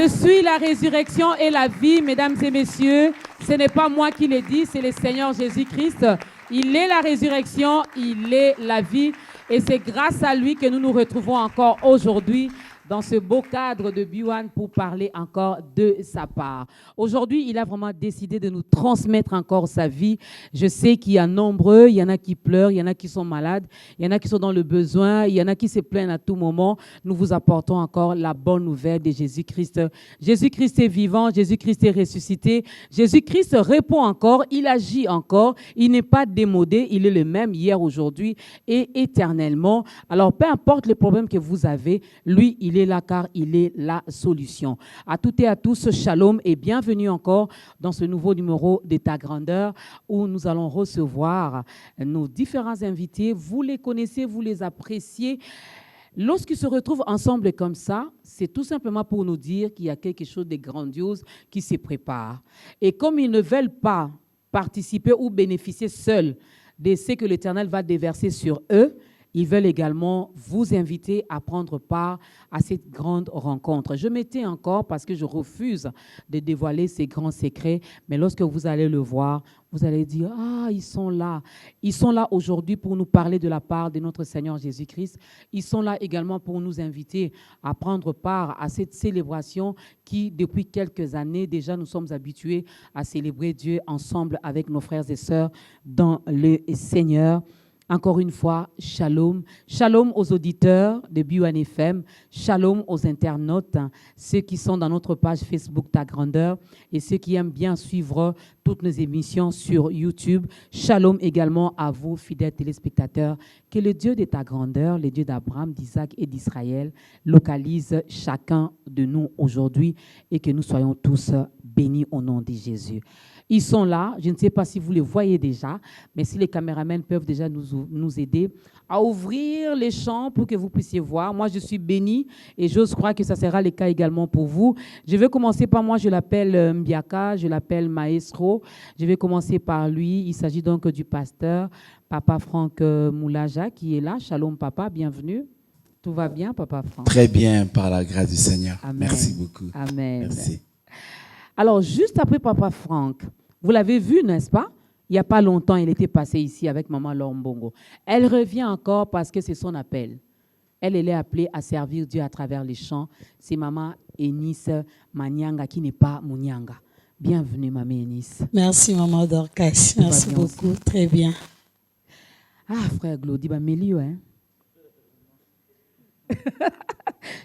Je suis la résurrection et la vie, mesdames et messieurs. Ce n'est pas moi qui le dis, c'est le Seigneur Jésus-Christ. Il est la résurrection, il est la vie. Et c'est grâce à lui que nous nous retrouvons encore aujourd'hui dans ce beau cadre de Biwan pour parler encore de sa part. Aujourd'hui, il a vraiment décidé de nous transmettre encore sa vie. Je sais qu'il y a nombreux, il y en a qui pleurent, il y en a qui sont malades, il y en a qui sont dans le besoin, il y en a qui se plaignent à tout moment. Nous vous apportons encore la bonne nouvelle de Jésus-Christ. Jésus-Christ est vivant, Jésus-Christ est ressuscité, Jésus-Christ répond encore, il agit encore, il n'est pas démodé, il est le même hier, aujourd'hui et éternellement. Alors, peu importe les problèmes que vous avez, lui, il est là car il est la solution. À toutes et à tous, shalom et bienvenue encore dans ce nouveau numéro de Ta Grandeur où nous allons recevoir nos différents invités. Vous les connaissez, vous les appréciez. Lorsqu'ils se retrouvent ensemble comme ça, c'est tout simplement pour nous dire qu'il y a quelque chose de grandiose qui se prépare. Et comme ils ne veulent pas participer ou bénéficier seuls de ce que l'Éternel va déverser sur eux, ils veulent également vous inviter à prendre part à cette grande rencontre. Je m'étais encore parce que je refuse de dévoiler ces grands secrets, mais lorsque vous allez le voir, vous allez dire « Ah, ils sont là. Ils sont là aujourd'hui pour nous parler de la part de notre Seigneur Jésus-Christ. Ils sont là également pour nous inviter à prendre part à cette célébration qui, depuis quelques années, déjà nous sommes habitués à célébrer Dieu ensemble avec nos frères et sœurs dans le Seigneur. » Encore une fois, shalom. Shalom aux auditeurs de Biwan FM. Shalom aux internautes, ceux qui sont dans notre page Facebook Ta Grandeur et ceux qui aiment bien suivre toutes nos émissions sur YouTube. Shalom également à vous, fidèles téléspectateurs. Que le Dieu de Ta Grandeur, le Dieu d'Abraham, d'Isaac et d'Israël, localise chacun de nous aujourd'hui et que nous soyons tous bénis au nom de Jésus. Ils sont là, je ne sais pas si vous les voyez déjà, mais si les caméramans peuvent déjà nous aider à ouvrir les champs pour que vous puissiez voir. Moi, je suis bénie et j'ose croire que ça sera le cas également pour vous. Je vais commencer par moi, je l'appelle Mbiaka, je l'appelle Maestro. Je vais commencer par lui. Il s'agit donc du pasteur, Papa Franck Moulaja, qui est là. Shalom, papa, bienvenue. Tout va bien, Papa Franck? Très bien, par la grâce du Seigneur. Amen. Merci beaucoup. Amen. Merci. Alors, juste après Papa Franck, vous l'avez vu, n'est-ce pas? Il n'y a pas longtemps, elle était passée ici avec Maman Lombongo. Elle revient encore parce que c'est son appel. Elle est appelée à servir Dieu à travers les chants. C'est Maman Eunice Manyanga qui n'est pas Munyanga. Bienvenue, Maman Eunice. Merci, Maman Dorcas. Merci beaucoup. Aussi. Très bien. Ah, frère Glody, Mélio, hein?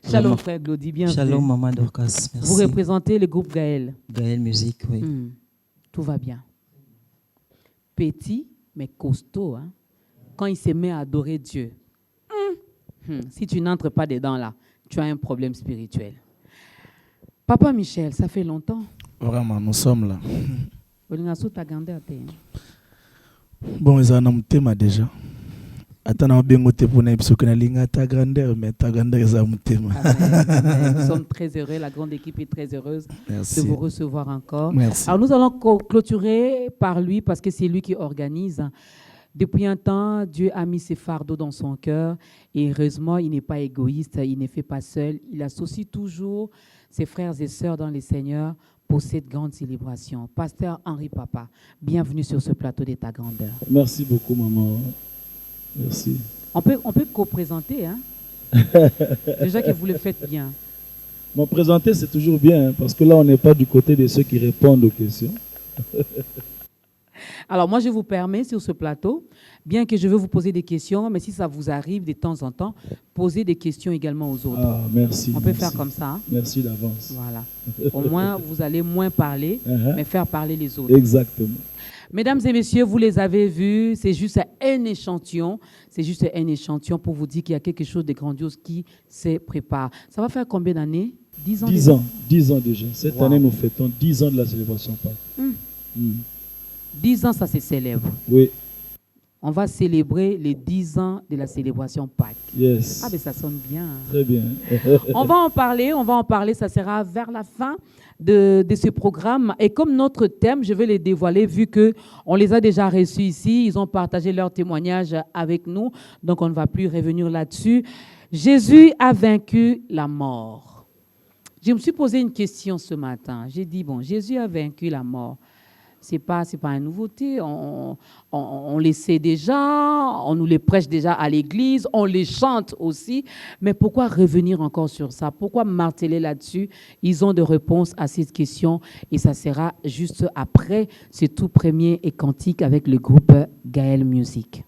Shalom, frère Glody, bienvenue. Shalom, Maman Dorcas. Merci. Vous représentez le groupe Gaël. Gaël Musique, oui. Tout va bien. Petit, mais costaud. Hein? Quand il se met à adorer Dieu, si tu n'entres pas dedans là, tu as un problème spirituel. Papa Michel, ça fait longtemps. Vraiment, nous sommes là. Bon, ils en ont un thème déjà. Attends, bien goûté pour nous, parce que nous Ta Grandeur, mais Ta Grandeur, ils ont un thème. Nous sommes très heureux, la grande équipe est très heureuse de vous recevoir encore. Merci. Alors, nous allons clôturer par lui, parce que c'est lui qui organise. Depuis un temps, Dieu a mis ses fardeaux dans son cœur et heureusement, il n'est pas égoïste, il ne fait pas seul. Il associe toujours ses frères et sœurs dans le Seigneur pour cette grande célébration. Pasteur Henri Papa, bienvenue sur ce plateau de Ta Grandeur. Merci beaucoup, maman. Merci. On peut co-présenter, hein? Déjà que vous le faites bien. Bon, présenter, c'est toujours bien, hein, parce que là, on n'est pas du côté de ceux qui répondent aux questions. Alors, moi, je vous permets sur ce plateau, bien que je veux vous poser des questions, mais si ça vous arrive de temps en temps, posez des questions également aux autres. Ah, merci. On peut faire comme ça. Hein? Merci d'avance. Voilà. Au moins, vous allez moins parler, mais faire parler les autres. Exactement. Mesdames et messieurs, vous les avez vus, c'est juste un échantillon. C'est juste un échantillon pour vous dire qu'il y a quelque chose de grandiose qui se prépare. Ça va faire combien d'années? 10 ans 10 ans. 10 ans déjà. Cette année, nous fêtons 10 ans de la célébration Pâques. 10 ans, ça se célèbre. Oui. On va célébrer les 10 ans de la célébration Pâques. Yes. Ah, mais ça sonne bien. Très bien. On va en parler, ça sera vers la fin de ce programme. Et comme notre thème, je vais les dévoiler vu qu'on les a déjà reçus ici. Ils ont partagé leur témoignage avec nous, donc on ne va plus revenir là-dessus. Jésus a vaincu la mort. Je me suis posé une question ce matin. J'ai dit, bon, Jésus a vaincu la mort. C'est pas une nouveauté. On les sait déjà, on nous les prêche déjà à l'église, on les chante aussi. Mais pourquoi revenir encore sur ça? Pourquoi marteler là-dessus? Ils ont de réponses à cette question et ça sera juste après ce tout premier et cantique avec le groupe Gaël Music.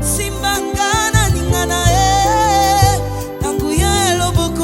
Simba ngana ningana tangu ya loboko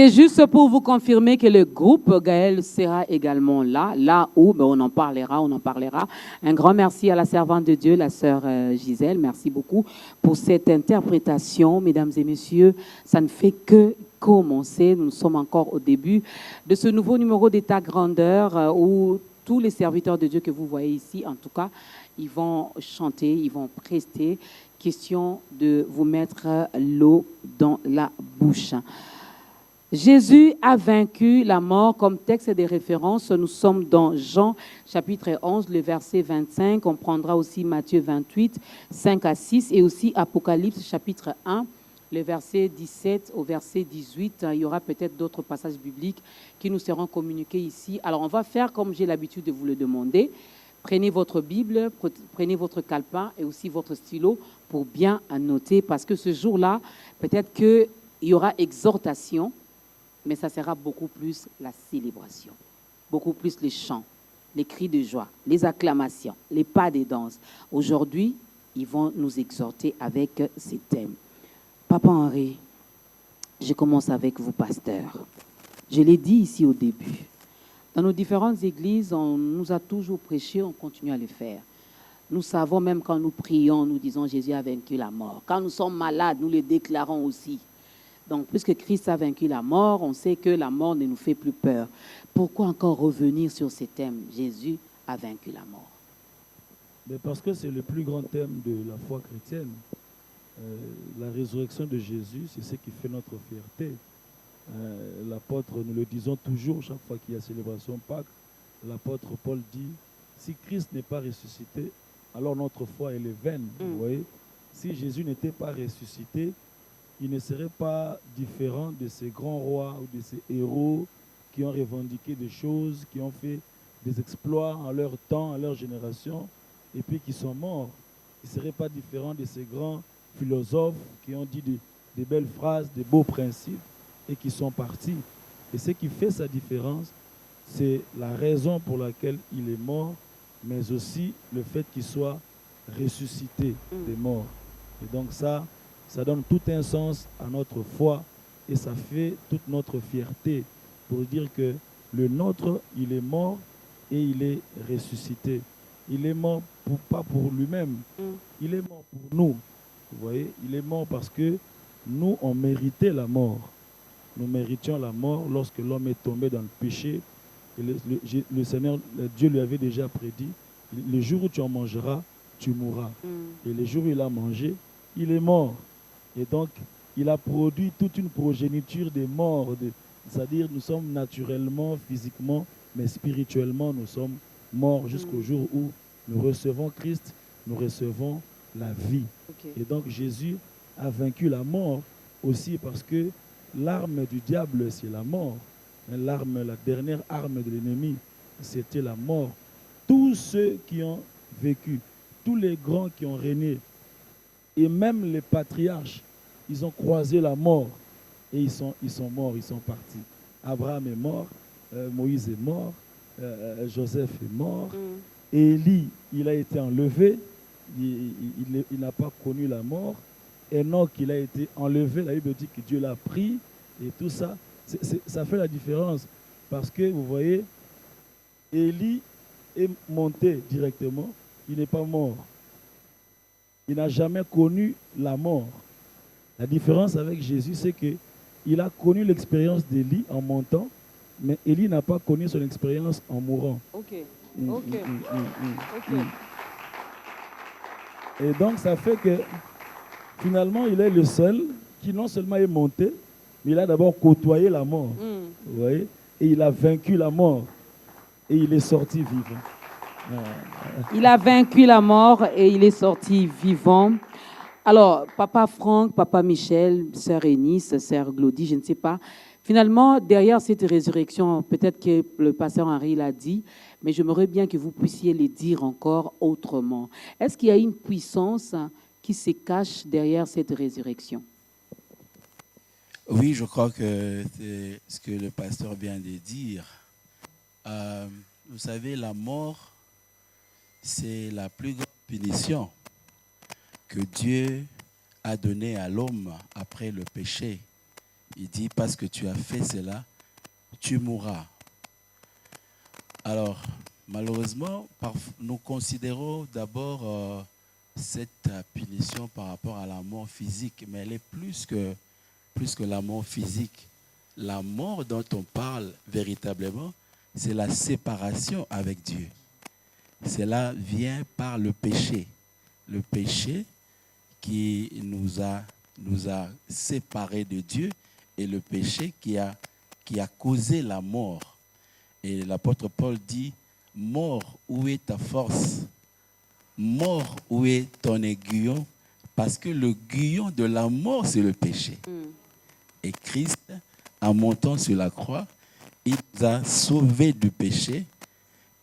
c'est juste pour vous confirmer que le groupe Gaël sera également là où on en parlera. Un grand merci à la servante de Dieu, la sœur Gisèle. Merci beaucoup pour cette interprétation, mesdames et messieurs. Ça ne fait que commencer. Nous sommes encore au début de ce nouveau numéro d'État Grandeur où tous les serviteurs de Dieu que vous voyez ici, en tout cas, ils vont chanter, ils vont prester. Question de vous mettre l'eau dans la bouche. Jésus a vaincu la mort comme texte de référence. Nous sommes dans Jean chapitre 11, le verset 25. On prendra aussi Matthieu 28, 5 à 6 et aussi Apocalypse chapitre 1, le verset 17 au verset 18. Il y aura peut-être d'autres passages bibliques qui nous seront communiqués ici. Alors on va faire comme j'ai l'habitude de vous le demander. Prenez votre Bible, prenez votre calepin et aussi votre stylo pour bien noter parce que ce jour-là, peut-être qu'il y aura exhortation, mais ça sera beaucoup plus la célébration, beaucoup plus les chants, les cris de joie, les acclamations, les pas de danse. Aujourd'hui, ils vont nous exhorter avec ces thèmes. Papa Henri, je commence avec vous, pasteur. Je l'ai dit ici au début. Dans nos différentes églises, on nous a toujours prêché, on continue à le faire. Nous savons même quand nous prions, nous disons Jésus a vaincu la mort. Quand nous sommes malades, nous le déclarons aussi. Donc, puisque Christ a vaincu la mort, on sait que la mort ne nous fait plus peur. Pourquoi encore revenir sur ces thèmes? Jésus a vaincu la mort. Mais parce que c'est le plus grand thème de la foi chrétienne. La résurrection de Jésus, c'est ce qui fait notre fierté. L'apôtre, nous le disons toujours, chaque fois qu'il y a célébration Pâques, l'apôtre Paul dit, si Christ n'est pas ressuscité, alors notre foi elle est vaine. Vous voyez? Si Jésus n'était pas ressuscité, il ne serait pas différent de ces grands rois ou de ces héros qui ont revendiqué des choses, qui ont fait des exploits en leur temps, en leur génération, et puis qui sont morts. Il ne serait pas différent de ces grands philosophes qui ont dit des belles phrases, des beaux principes, et qui sont partis. Et ce qui fait sa différence, c'est la raison pour laquelle il est mort, mais aussi le fait qu'il soit ressuscité des morts. Et donc ça donne tout un sens à notre foi et ça fait toute notre fierté pour dire que le nôtre, il est mort et il est ressuscité. Il est mort pas pour lui-même, il est mort pour nous. Vous voyez, il est mort parce que nous, on méritait la mort. Nous méritions la mort lorsque l'homme est tombé dans le péché. Et le Seigneur, Dieu lui avait déjà prédit, le jour où tu en mangeras, tu mourras. Et le jour où il a mangé, il est mort. Et donc, il a produit toute une progéniture des morts. C'est-à-dire, nous sommes naturellement, physiquement, mais spirituellement, nous sommes morts jusqu'au jour où nous recevons Christ, nous recevons la vie. Et donc, Jésus a vaincu la mort aussi parce que l'arme du diable, c'est la mort. La dernière arme de l'ennemi, c'était la mort. Tous ceux qui ont vécu, tous les grands qui ont régné, et même les patriarches, ils ont croisé la mort et ils sont morts, ils sont partis. Abraham est mort, Moïse est mort, Joseph est mort, Élie, il a été enlevé, il n'a pas connu la mort. Enoch, il a été enlevé, la Bible dit que Dieu l'a pris et tout ça. Ça fait la différence parce que vous voyez, Élie est monté directement, il n'est pas mort. Il n'a jamais connu la mort. La différence avec Jésus, c'est qu'il a connu l'expérience d'Élie en montant, mais Élie n'a pas connu son expérience en mourant. Et donc, ça fait que finalement, il est le seul qui non seulement est monté, mais il a d'abord côtoyé la mort. Vous voyez? Et il a vaincu la mort. Et il est sorti vivant. Il a vaincu la mort et il est sorti vivant. Alors, Papa Franck, Papa Michel, Sœur Eunice, Sœur Glody, je ne sais pas. Finalement, derrière cette résurrection, peut-être que le pasteur Henri l'a dit, mais j'aimerais bien que vous puissiez le dire encore autrement. Est-ce qu'il y a une puissance qui se cache derrière cette résurrection? Oui, je crois que c'est ce que le pasteur vient de dire. Vous savez, la mort, c'est la plus grande punition que Dieu a donnée à l'homme après le péché. Il dit, parce que tu as fait cela, tu mourras. Alors, malheureusement, nous considérons d'abord cette punition par rapport à la mort physique, mais elle est plus que la mort physique. La mort dont on parle véritablement, c'est la séparation avec Dieu. Cela vient par le péché. Le péché qui nous a séparés de Dieu et le péché qui a causé la mort. Et l'apôtre Paul dit, mort, où est ta force? Mort, où est ton aiguillon? Parce que le guillon de la mort, c'est le péché. Et Christ, en montant sur la croix, il nous a sauvés du péché,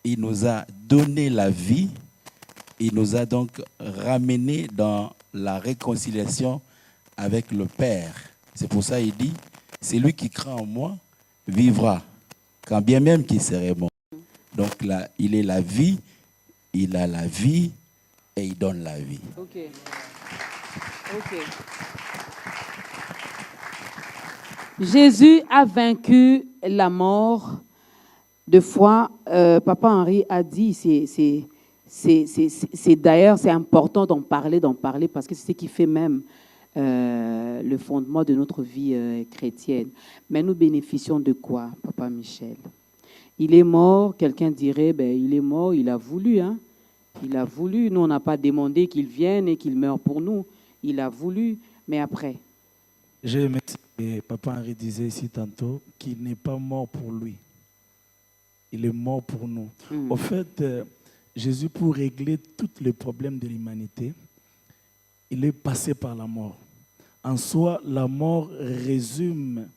il nous a donné la vie, il nous a donc ramenés dans la réconciliation avec le Père. C'est pour ça qu'il dit, celui qui craint en moi vivra, quand bien même qu'il serait mort. Donc là, il est la vie, il a la vie et il donne la vie. Ok. Jésus a vaincu la mort. Deux fois, Papa Henri a dit, c'est d'ailleurs, c'est important d'en parler parce que c'est ce qui fait même le fondement de notre vie chrétienne. Mais nous bénéficions de quoi, Papa Michel? Il est mort, quelqu'un dirait, il est mort, il a voulu. Hein? Il a voulu. Nous, on n'a pas demandé qu'il vienne et qu'il meure pour nous. Il a voulu, mais après. J'ai aimé ce que Papa Henri disait ici tantôt, qu'il n'est pas mort pour lui. Il est mort pour nous. Au fait, Jésus, pour régler tous les problèmes de l'humanité, il est passé par la mort. En soi, la mort résume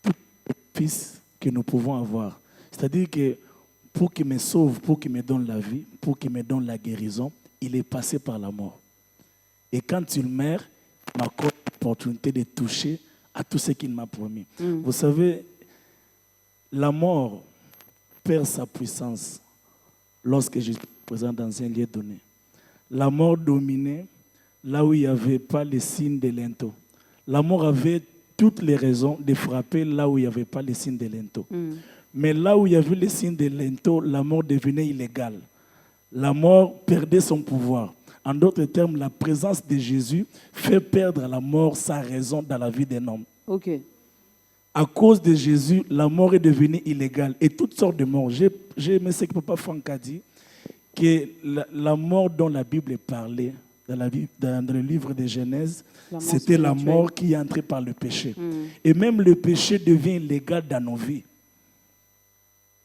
tous les fils que nous pouvons avoir. C'est-à-dire que pour qu'il me sauve, pour qu'il me donne la vie, pour qu'il me donne la guérison, il est passé par la mort. Et quand il meurt, il m'accorde l'opportunité de toucher à tout ce qu'il m'a promis. Vous savez, la mort perd sa puissance lorsque je suis présent dans un lieu donné. La mort dominait là où il n'y avait pas les signes de linteau. La mort avait toutes les raisons de frapper là où il n'y avait pas les signes de linteau. Mais là où il y avait les signes de linteau, la mort devenait illégale. La mort perdait son pouvoir. En d'autres termes, la présence de Jésus fait perdre à la mort sa raison dans la vie d'un homme. Ok. À cause de Jésus, la mort est devenue illégale. Et toutes sortes de morts. J'ai aimé ce que Papa Franck a dit, que la mort dont la Bible est parlée, dans le livre de Genèse, c'était la mort qui est entrée par le péché. Et même le péché devient illégal dans nos vies.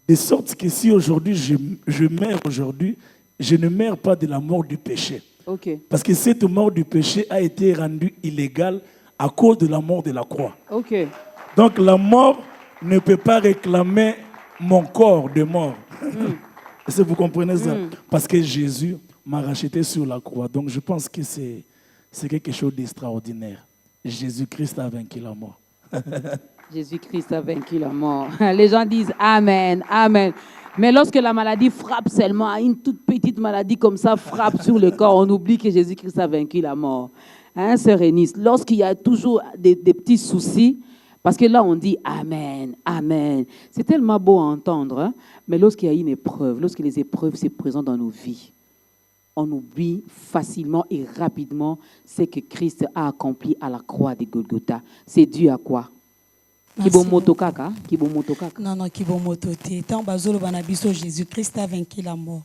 De sorte que si aujourd'hui je meurs aujourd'hui, je ne meurs pas de la mort du péché. Okay. Parce que cette mort du péché a été rendue illégale à cause de la mort de la croix. Okay. Donc la mort ne peut pas réclamer mon corps de mort. Est-ce que vous comprenez ça? Parce que Jésus m'a racheté sur la croix. Donc je pense que c'est quelque chose d'extraordinaire. Jésus-Christ a vaincu la mort. Jésus-Christ a vaincu la mort. Les gens disent Amen, Amen. Mais lorsque la maladie frappe seulement, une toute petite maladie comme ça frappe sur le corps, on oublie que Jésus-Christ a vaincu la mort. Hein, Sœur Eunice, lorsqu'il y a toujours des petits soucis, parce que là on dit Amen, Amen. C'est tellement beau à entendre, hein? Mais lorsqu'il y a une épreuve, lorsque les épreuves se présentent dans nos vies, on oublie facilement et rapidement ce que Christ a accompli à la croix de Golgotha. C'est dû à quoi? Non, Kibomotote. Tant bazolo banabiso, Jésus-Christ a vaincu la mort.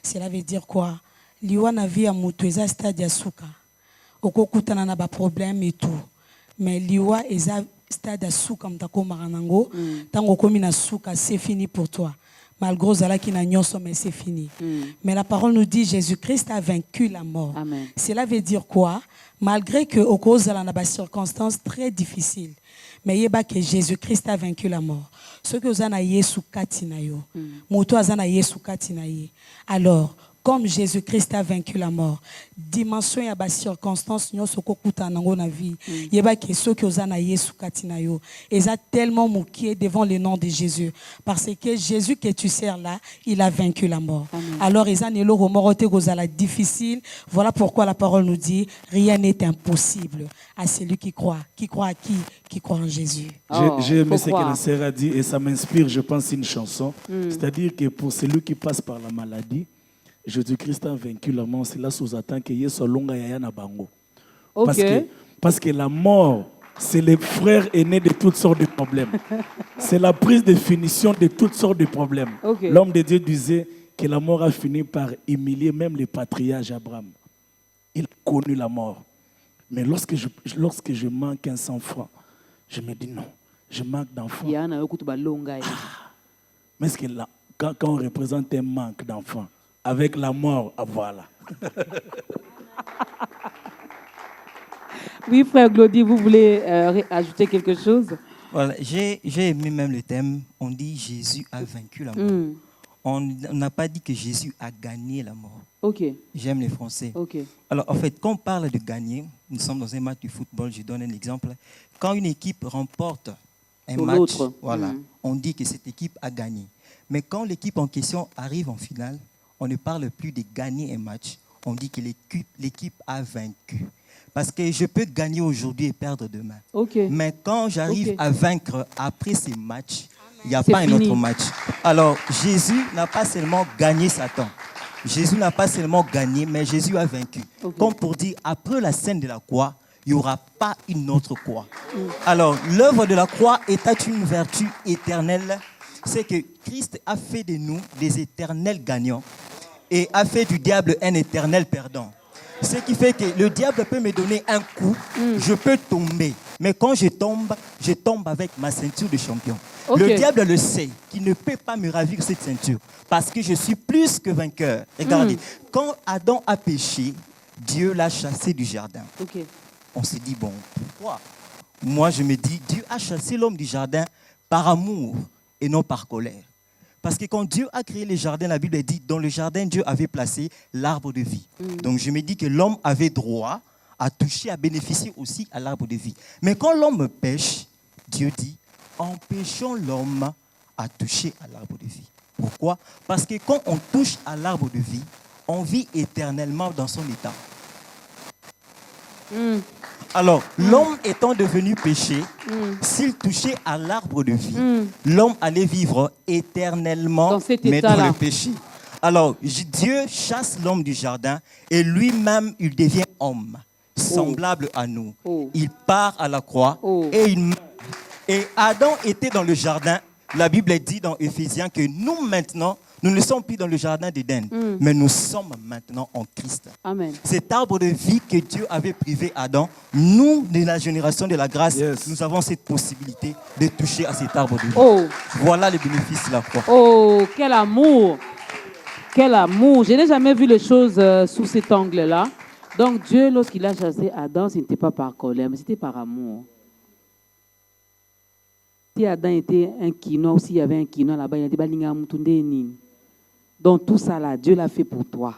Cela veut dire quoi? Liwa na vie à mutueza stade ya suka. Oko kutana na ba problème et tout. Mais liwa eza stade ya suka mtako maranango. Tango komi na suka, c'est fini pour toi. Malgré zala qui n'a nyonso, mais c'est fini. Mais la parole nous dit Jésus-Christ a vaincu la mort. Amen. Cela veut dire quoi? Malgré que au cause de la circonstances très difficiles, mais yeba que Jésus-Christ a vaincu la mort. Ce que vous avez Yesu katina yo, moto azana Yesu katina ye. Alors, comme Jésus-Christ a vaincu la mort. Dimension ya ba circonstance nyonso kokuta nango na vie. Yeba ke soki ozana Yesu katina yo. Eza tellement moqué devant le nom de Jésus parce que Jésus que tu sers là, il a vaincu la mort. Amen. Alors eza nelo romorote gozala difficile. Voilà pourquoi la parole nous dit rien n'est impossible à celui qui croit. Qui croit à qui? Qui croit en Jésus. J'ai aimé ce que croire. la sœur a dit et ça m'inspire, je pense, une chanson. C'est-à-dire que pour celui qui passe par la maladie, Jésus-Christ a vaincu la mort. C'est là sous-attend que Yesu longa yaya na bango. Ok. Parce que la mort, c'est le frère aîné de toutes sortes de problèmes. C'est la prise de finition de toutes sortes de problèmes. Ok. L'homme de Dieu disait que la mort a fini par humilier même le patriarche Abraham. Il a connu la mort. Mais lorsque je manque un sang-froid, je me dis non, je manque d'enfants. Yana yokutu balonga. Mais est-ce que là, quand on représente un manque d'enfants, avec la mort, ah, voilà. Oui, frère Glody, vous voulez ajouter quelque chose? Voilà, j'ai aimé même le thème. On dit Jésus a vaincu la mort. On n'a pas dit que Jésus a gagné la mort. Ok. J'aime les Français. Ok. Alors, en fait, quand on parle de gagner, nous sommes dans un match de football, je donne un exemple. Quand une équipe remporte un Sur match, l'autre. voilà, on dit que cette équipe a gagné. Mais quand l'équipe en question arrive en finale, on ne parle plus de gagner un match, on dit que l'équipe a vaincu. Parce que je peux gagner aujourd'hui et perdre demain. Ok. Mais quand j'arrive Ok. à vaincre après ces matchs, il n'y a C'est pas fini. un autre match. Alors, Jésus n'a pas seulement gagné Satan. Jésus n'a pas seulement gagné, mais Jésus a vaincu. Ok. Comme pour dire, après la scène de la croix, il n'y aura pas une autre croix. Alors, l'œuvre de la croix étant une vertu éternelle, c'est que Christ a fait de nous des éternels gagnants et a fait du diable un éternel perdant. Ce qui fait que le diable peut me donner un coup, je peux tomber. Mais quand je tombe avec ma ceinture de champion. Ok. Le diable le sait, qu'il ne peut pas me ravir cette ceinture. Parce que je suis plus que vainqueur. Regardez, quand Adam a péché, Dieu l'a chassé du jardin. Ok. On se dit, bon, pourquoi? Moi, je me dis, Dieu a chassé l'homme du jardin par amour et non par colère. Parce que quand Dieu a créé les jardins, la Bible dit, dans le jardin, Dieu avait placé l'arbre de vie. Donc je me dis que l'homme avait droit à toucher, à bénéficier aussi à l'arbre de vie. Mais quand l'homme pêche, Dieu dit, empêchons l'homme à toucher à l'arbre de vie. Pourquoi? Parce que quand on touche à l'arbre de vie, on vit éternellement dans son état. Alors, l'homme étant devenu péché, s'il touchait à l'arbre de vie, l'homme allait vivre éternellement Dans cet mais dans état-là. le péché. Alors, Dieu chasse l'homme du jardin et lui-même, il devient homme, semblable à nous. Oh. Il part à la croix Oh. et il meurt. Et Adam était dans le jardin. La Bible dit dans Éphésiens que nous maintenant, nous ne sommes plus dans le jardin d'Éden, mais nous sommes maintenant en Christ. Amen. Cet arbre de vie que Dieu avait privé Adam, nous, de la génération de la grâce, Yes. nous avons cette possibilité de toucher à cet arbre de vie. Oh. Voilà le bénéfice de la croix. Oh, quel amour! Quel amour! Je n'ai jamais vu les choses sous cet angle-là. Donc Dieu, lorsqu'il a chassé Adam, ce n'était pas par colère, mais c'était par amour. Si Adam était un quinoa, ou s'il y avait un quinoa là-bas, il a dit, Balinga Moutounde Nini. Donc tout ça là, Dieu l'a fait pour toi.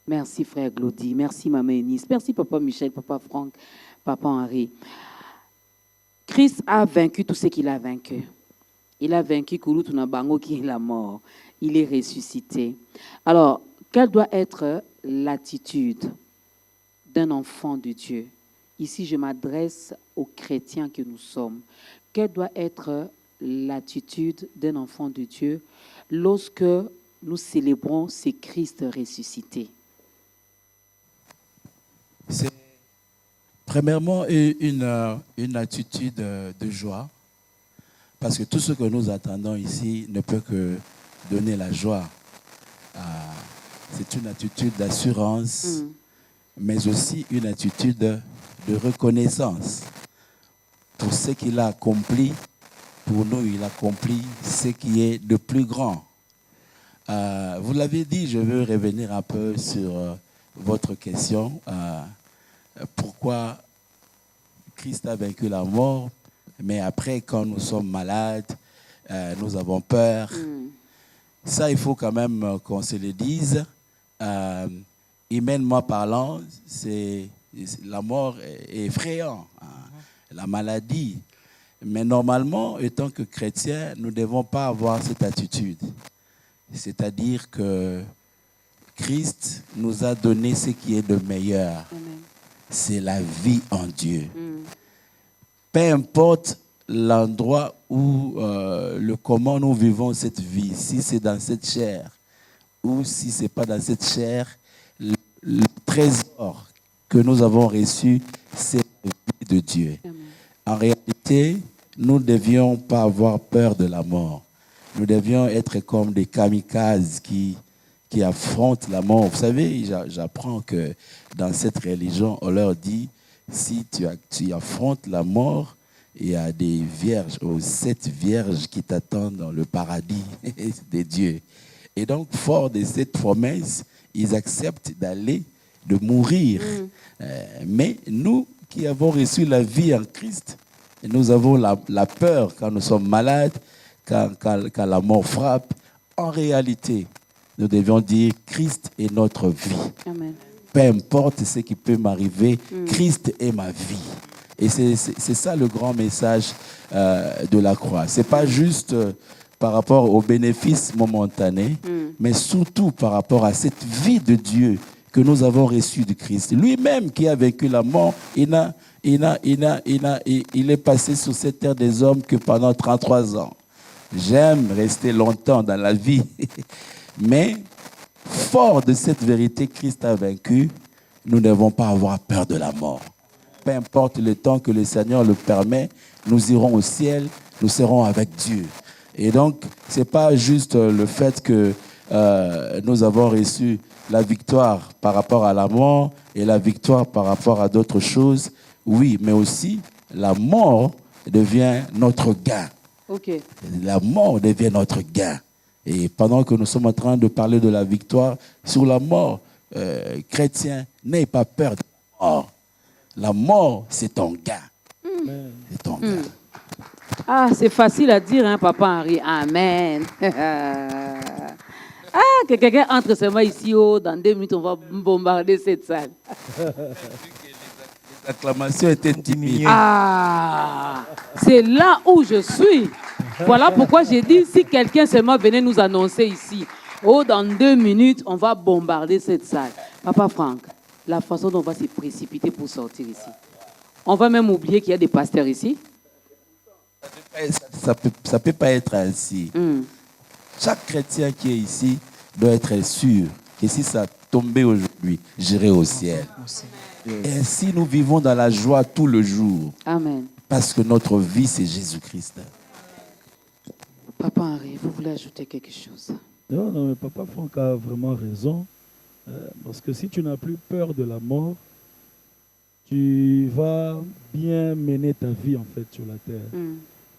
Merci frère Glody, merci maman Eunice, merci papa Michel, papa Franck, papa Henri. Christ a vaincu tout ce qu'il a vaincu. Il a vaincu Kouloutou Nabango qui est la mort. Il est ressuscité. Alors, quelle doit être l'attitude d'un enfant de Dieu? Ici, je m'adresse aux chrétiens que nous sommes. Quelle doit être l'attitude d'un enfant de Dieu lorsque nous célébrons ce Christ ressuscité? C'est premièrement une attitude de joie, parce que tout ce que nous attendons ici ne peut que donner la joie. C'est une attitude d'assurance, mais aussi une attitude de reconnaissance pour ce qu'il a accompli. Pour nous, il a accompli ce qui est de plus grand. Vous l'avez dit, je veux revenir un peu sur votre question. Pourquoi Christ a vaincu la mort, mais après, quand nous sommes malades, nous avons peur. Ça, il faut quand même qu'on se le dise. Humainement parlant, la mort est effrayante, hein, la maladie. Mais normalement, étant que chrétiens, nous ne devons pas avoir cette attitude. C'est-à-dire que Christ nous a donné ce qui est de meilleur. C'est la vie en Dieu. Peu importe l'endroit où, comment nous vivons cette vie, si c'est dans cette chair ou si ce n'est pas dans cette chair, le trésor que nous avons reçu, c'est la vie de Dieu. Amen. En réalité, nous ne devions pas avoir peur de la mort. Nous devions être comme des kamikazes qui affrontent la mort. Vous savez, j'apprends que dans cette religion, on leur dit, si tu affrontes la mort, il y a des vierges, 7 vierges qui t'attendent dans le paradis des dieux. Et donc, fort de cette promesse, ils acceptent de mourir. Mais nous qui avons reçu la vie en Christ, nous avons la peur quand nous sommes malades, quand la mort frappe. En réalité, nous devions dire Christ est notre vie. Amen. Peu importe ce qui peut m'arriver, Christ est ma vie. Et c'est ça le grand message de la croix. Ce n'est pas juste par rapport aux bénéfices momentanés, mais surtout par rapport à cette vie de Dieu que nous avons reçue de Christ. Lui-même qui a vécu la mort, il est passé sur cette terre des hommes que pendant 33 ans. J'aime rester longtemps dans la vie, mais fort de cette vérité, Christ a vaincu, nous ne devons pas avoir peur de la mort. Peu importe le temps que le Seigneur le permet, nous irons au ciel, nous serons avec Dieu. Et donc, ce n'est pas juste le fait que nous avons reçu la victoire par rapport à la mort et la victoire par rapport à d'autres choses. Oui, mais aussi, la mort devient notre gain. Okay. La mort devient notre gain. Et pendant que nous sommes en train de parler de la victoire sur la mort, chrétien, n'aie pas peur de la mort. La mort, c'est ton gain. C'est ton gain. Ah, c'est facile à dire, hein, Papa Henri. Amen. Que quelqu'un entre seulement ici, dans 2 minutes, on va bombarder cette salle. Les acclamations étaient diminuées. Ah, c'est là où je suis. Voilà pourquoi j'ai dit, si quelqu'un seulement venait nous annoncer ici, dans 2 minutes, on va bombarder cette salle. Papa Franck, la façon dont on va se précipiter pour sortir ici. On va même oublier qu'il y a des pasteurs ici. Ça peut pas être ainsi. Chaque chrétien qui est ici doit être sûr que si ça tombait aujourd'hui, j'irai au ciel. Et ainsi, nous vivons dans la joie tout le jour. Amen. Parce que notre vie, c'est Jésus-Christ. Papa Henri, vous voulez ajouter quelque chose? Non, mais Papa Franck a vraiment raison. Parce que si tu n'as plus peur de la mort, tu vas bien mener ta vie, en fait, sur la terre.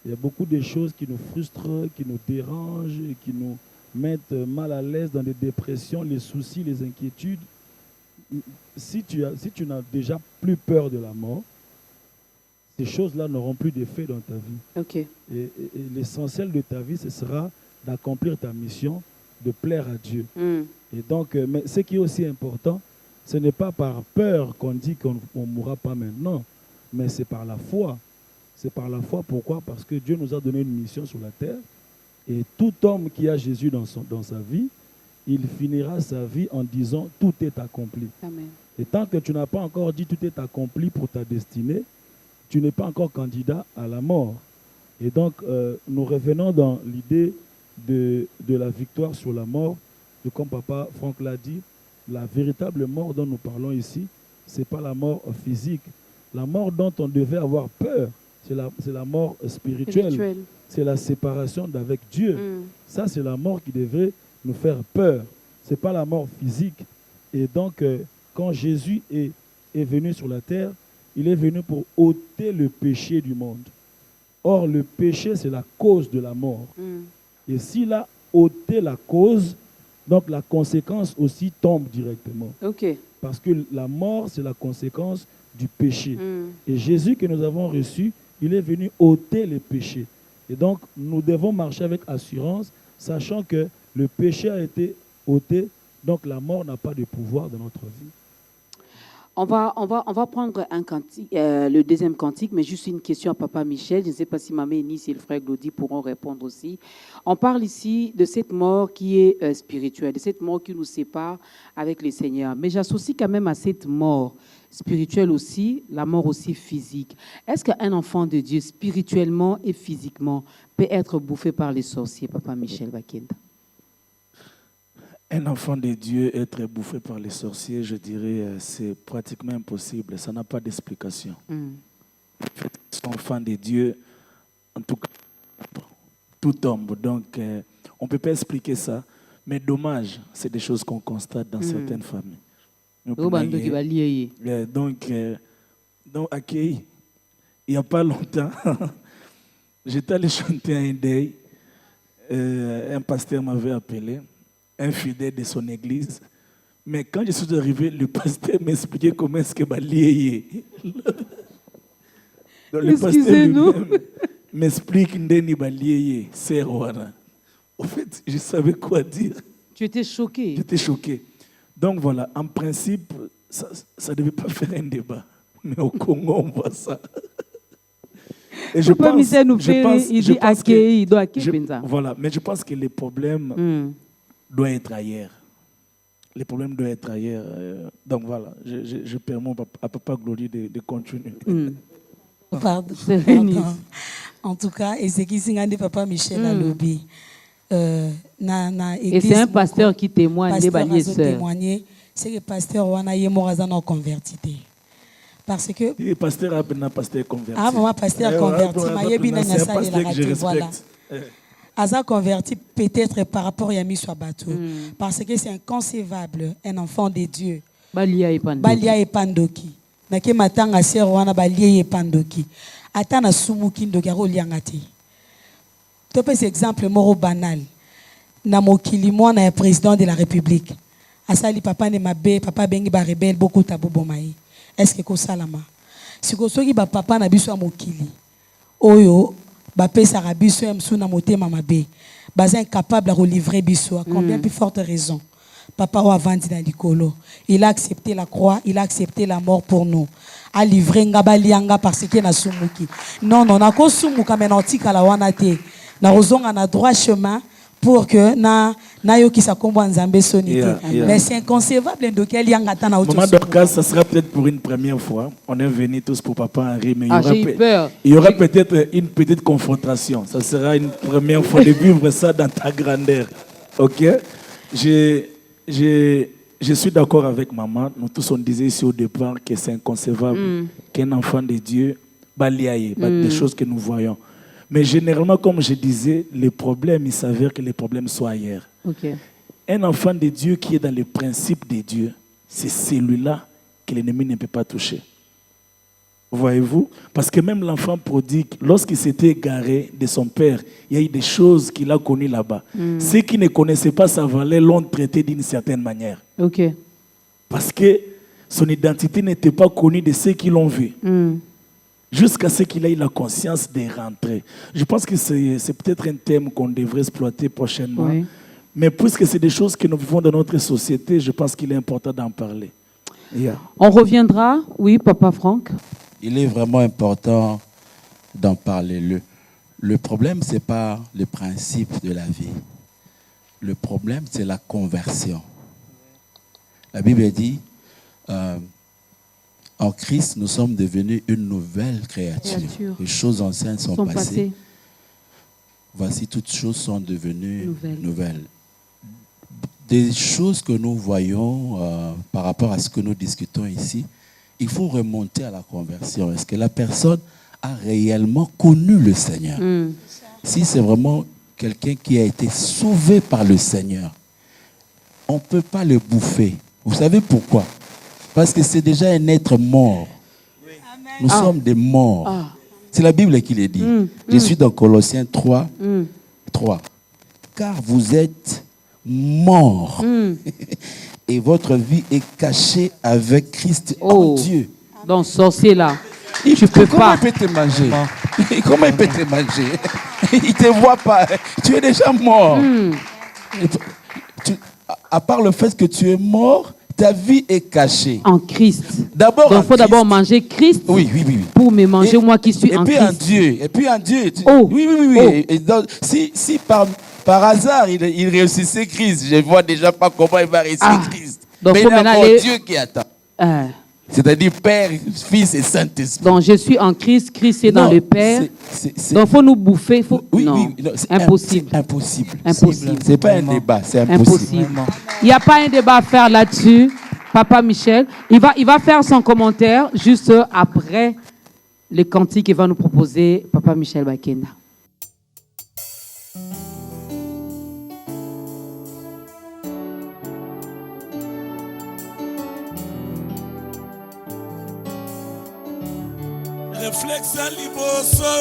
Il y a beaucoup de choses qui nous frustrent, qui nous dérangent, qui nous mettent mal à l'aise dans les dépressions, les soucis, les inquiétudes. Si tu n'as déjà plus peur de la mort, ces choses-là n'auront plus d'effet dans ta vie. Okay. Et l'essentiel de ta vie, ce sera d'accomplir ta mission, de plaire à Dieu. Et donc, mais ce qui est aussi important, ce n'est pas par peur qu'on dit qu'on ne mourra pas maintenant, mais c'est par la foi. C'est par la foi. Pourquoi? Parce que Dieu nous a donné une mission sur la terre. Et tout homme qui a Jésus dans sa vie, il finira sa vie en disant « tout est accompli ». Et tant que tu n'as pas encore dit « tout est accompli » pour ta destinée, tu n'es pas encore candidat à la mort. Et donc, nous revenons dans l'idée de la victoire sur la mort. Et comme Papa Franck l'a dit, la véritable mort dont nous parlons ici, ce n'est pas la mort physique. La mort dont on devait avoir peur, c'est la mort spirituelle. C'est la séparation d'avec Dieu. Ça, c'est la mort qui devrait nous faire peur. Ce n'est pas la mort physique. Et donc, quand Jésus est venu sur la terre, il est venu pour ôter le péché du monde. Or, le péché, c'est la cause de la mort. Et s'il a ôté la cause, donc la conséquence aussi tombe directement. Okay. Parce que la mort, c'est la conséquence du péché. Et Jésus que nous avons reçu, il est venu ôter les péchés. Et donc, nous devons marcher avec assurance, sachant que Le péché a été ôté, donc la mort n'a pas de pouvoir dans notre vie. On va prendre un cantique, le deuxième cantique, mais juste une question à Papa Michel. Je ne sais pas si Maman Eunice et le frère Glody pourront répondre aussi. On parle ici de cette mort qui est spirituelle, de cette mort qui nous sépare avec le Seigneur. Mais j'associe quand même à cette mort spirituelle aussi, la mort aussi physique. Est-ce qu'un enfant de Dieu, spirituellement et physiquement, peut être bouffé par les sorciers, Papa Michel Bakenda? Un enfant de Dieu être bouffé par les sorciers, je dirais, c'est pratiquement impossible. Ça n'a pas d'explication. En fait, enfant de Dieu, en tout cas, tout tombe. Donc, on ne peut pas expliquer ça. Mais dommage, c'est des choses qu'on constate dans certaines familles. Donc, accueilli, il n'y a pas longtemps, j'étais allé chanter un deuil. Un pasteur m'avait appelé, un fidèle de son église. Mais quand je suis arrivé, le pasteur m'expliquait comment est-ce que lié. Le pasteur lui-même m'explique ndeni lié, c'est Rwanda. En fait, je savais quoi dire. Tu étais choqué. J'étais choqué. Donc voilà, en principe, ça ne devait pas faire un débat. Mais au Congo, on voit ça. Et je pense, voilà, mais je pense que les problèmes doivent être ailleurs. Les problèmes doivent être ailleurs. Donc voilà, je permets à Papa Glody de continuer. Pardon. En tout cas, et c'est qui s'ingande Papa Michel à lobby. Et c'est un pasteur qui témoigne des baliers sœurs. C'est le pasteur Wana Yemorazano converti. Parce que le pasteur a un pasteur converti. Ah, maman pasteur converti, c'est un pasteur que je respecte. Asa converti peut-être par rapport à Yami Swabato. Parce que c'est inconcevable, un enfant de Dieu. Balia et Pandoki. Nake matanga ser wana balia et Pandoki. Atana sumuki ndogaro liangati. Topé cet exemple moro banal. Na mokili mwana ya président de la République. Asali papa ne mabe, papa bengi ba rebelle beaucoup tabu bomayi. Est-ce que ko salama? Si ko soki ba papa na biso mokili. Oyo ba pesa biso ya msuna motema mabe. Baza incapable de relivrer biso à combien plus forte raison. Papa a vendu dans l'icolo. Il a accepté la croix, il a accepté la mort pour nous. A livré ngabalianga parce que na sumuki. Non, na ko sumuka menantika la wana te. Na rozonga na droit chemin pour que na yoki sa kombo nzambe sonité. Mais c'est inconcevable ndokel yanga ta na auto. Maman Dorcas, ça sera peut-être pour une première fois. On est venus tous pour Papa Henri, mais il y aura peut-être une petite confrontation. Ça sera une première fois de vivre ça dans ta grandeur. OK? Je suis d'accord avec maman. Nous tous on disait ici au départ que c'est inconcevable qu'un enfant de Dieu balaye des choses que nous voyons. Mais généralement, comme je disais, les problèmes, il s'avère que les problèmes sont ailleurs. Okay. Un enfant de Dieu qui est dans le principe de Dieu, c'est celui-là que l'ennemi ne peut pas toucher. Voyez-vous? Parce que même l'enfant prodigue, lorsqu'il s'était égaré de son père, il y a eu des choses qu'il a connues là-bas. Ceux qui ne connaissaient pas sa valeur l'ont traité d'une certaine manière. Okay. Parce que son identité n'était pas connue de ceux qui l'ont vu. Jusqu'à ce qu'il ait eu la conscience de rentrer. Je pense que c'est peut-être un thème qu'on devrait exploiter prochainement. Oui. Mais puisque c'est des choses que nous vivons dans notre société, je pense qu'il est important d'en parler. On reviendra. Oui, Papa Franck. Il est vraiment important d'en parler. Le problème, ce n'est pas le principe de la vie. Le problème, c'est la conversion. La Bible dit, en Christ, nous sommes devenus une nouvelle créature. Les choses anciennes sont passées. Voici, toutes choses sont devenues nouvelles. Des choses que nous voyons par rapport à ce que nous discutons ici, il faut remonter à la conversion. Est-ce que la personne a réellement connu le Seigneur? Si c'est vraiment quelqu'un qui a été sauvé par le Seigneur, on ne peut pas le bouffer. Vous savez pourquoi? Parce que c'est déjà un être mort. Nous sommes des morts. C'est la Bible qui le dit. Je suis dans Colossiens 3. 3. Car vous êtes morts. Et votre vie est cachée avec Christ en Dieu. Donc, sorcier là, tu peux pas. Comment il peut te manger? Comment il peut te manger? Il ne te voit pas. Tu es déjà mort. À part le fait que tu es mort, ta vie est cachée. En Christ. D'abord, donc il faut d'abord manger Christ oui. pour me manger moi qui suis en Christ. Et puis en Dieu. Oh. Oui. Oh. Et donc, si par hasard il réussissait Christ, je ne vois déjà pas comment il va réussir Christ. Donc, mais il y a encore Dieu qui attend. C'est-à-dire Père, Fils et Saint-Esprit. Donc je suis en Christ, Christ est dans le Père. Donc il faut nous bouffer. Non, c'est impossible. C'est impossible. Impossible. C'est pas un débat, c'est impossible. Il n'y a pas un débat à faire là-dessus. Papa Michel, il va faire son commentaire juste après le cantique qu'il va nous proposer Papa Michel Bakenda. Réflexe à liboso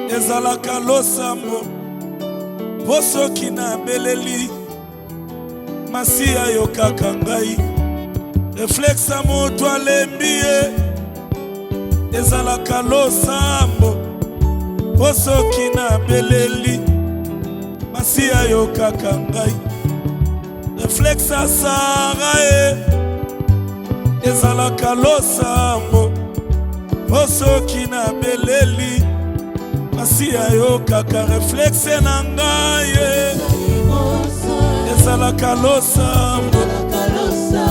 ezalaka losambo poso kina beleli masiya yokaka ngai réflexe à moto alembi ezalaka losambo poso kina beleli masiya yokaka ngai réflexe à sara ezalaka losambo posoki na beleli masiya yo kaka réflexe na ngai ezalaka losambo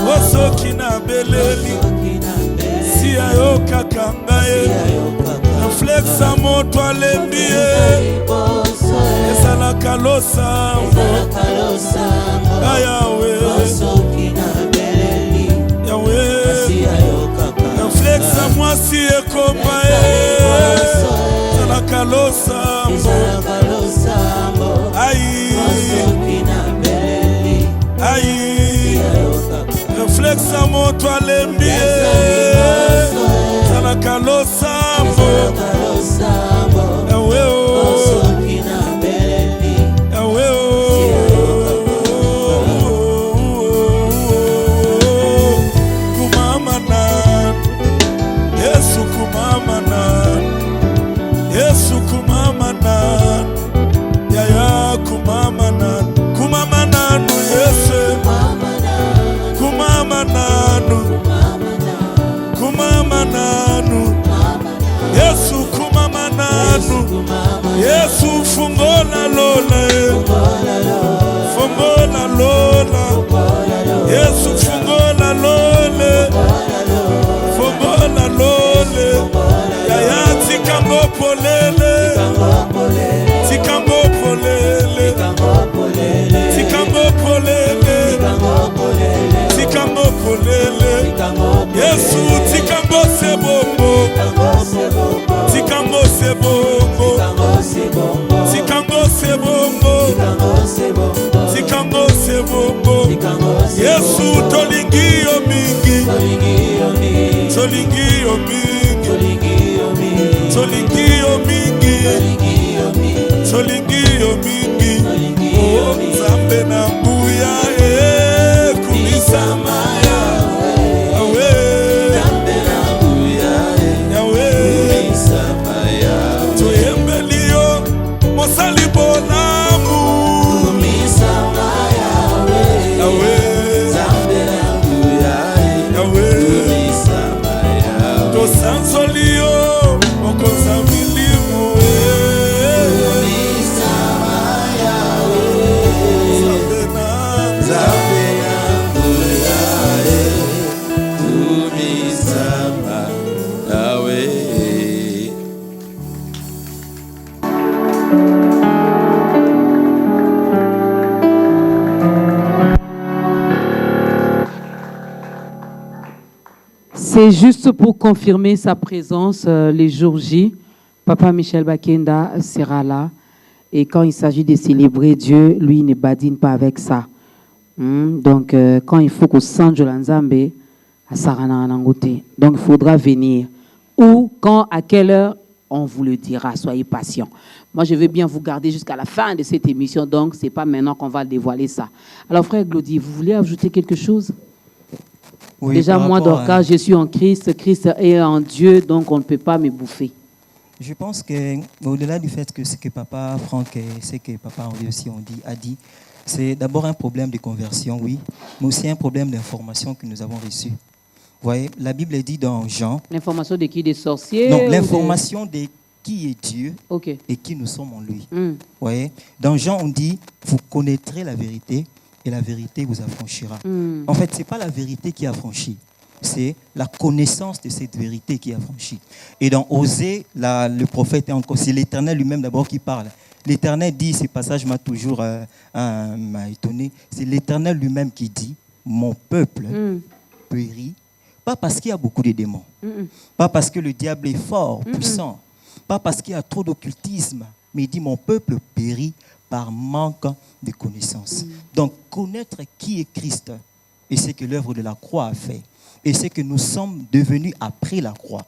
posoki na beleli masiya yo kaka ngai réflexe ya moto alembi ezalaka losambo ayawe réflexe à moi si ekoma ezalaka losambo réflexe à moto alembi ezalaka losambo Yesu fungola lola fungola lola Yesu fungola lola fungola lola yaya tikambo polele tikambo polele tikambo polele tikambo polele Yesu tikambo sebombo tikambo sebombo tikambo sebombo tikambo sebombo Yesu tolingi yo mingi tolingi yo mingi tolingi yo mingi tolingi yo mingi oh Nzambe na mbuya kumisa maya awe Nzambe na mbuya awe kumisa maya toyembelio mosali bolamu kumisa maya awe Nzambe na mbuya awe kumisa maya to sansolio okosa milimu kumisa maya Nzambe na mbuya kumisa maya C'est juste pour confirmer sa présence les jours J. Papa Michel Bakenda sera là. Et quand il s'agit de célébrer Dieu, lui, il ne badine pas avec ça. Donc, quand il faut qu'on sente Jolanzambe, donc il faudra venir. Ou quand, à quelle heure, on vous le dira. Soyez patient. Moi, je veux bien vous garder jusqu'à la fin de cette émission. Donc, ce n'est pas maintenant qu'on va dévoiler ça. Alors, frère Glody, vous voulez ajouter quelque chose? Oui, déjà, moi, Dorcas, je suis en Christ. Christ est en Dieu, donc on ne peut pas me bouffer. Je pense qu'au-delà du fait que ce que papa Franck et ce que papa Henri aussi a dit, c'est d'abord un problème de conversion, oui, mais aussi un problème d'information que nous avons reçu. Vous voyez, la Bible dit dans Jean... L'information de qui? Des sorciers? Non, l'information de qui est Dieu okay. et qui nous sommes en lui. Vous voyez, dans Jean, on dit, vous connaîtrez la vérité et la vérité vous affranchira. En fait, ce n'est pas la vérité qui affranchit. C'est la connaissance de cette vérité qui affranchit. Et dans Osée, le prophète, c'est l'Éternel lui-même d'abord qui parle. L'Éternel dit, ce passage m'a toujours m'a étonné, c'est l'Éternel lui-même qui dit, mon peuple périt, pas parce qu'il y a beaucoup de démons, pas parce que le diable est fort, puissant, pas parce qu'il y a trop d'occultisme, mais il dit, mon peuple périt par manque de connaissance. Donc, connaître qui est Christ et ce que l'œuvre de la croix a fait, et ce que nous sommes devenus après la croix.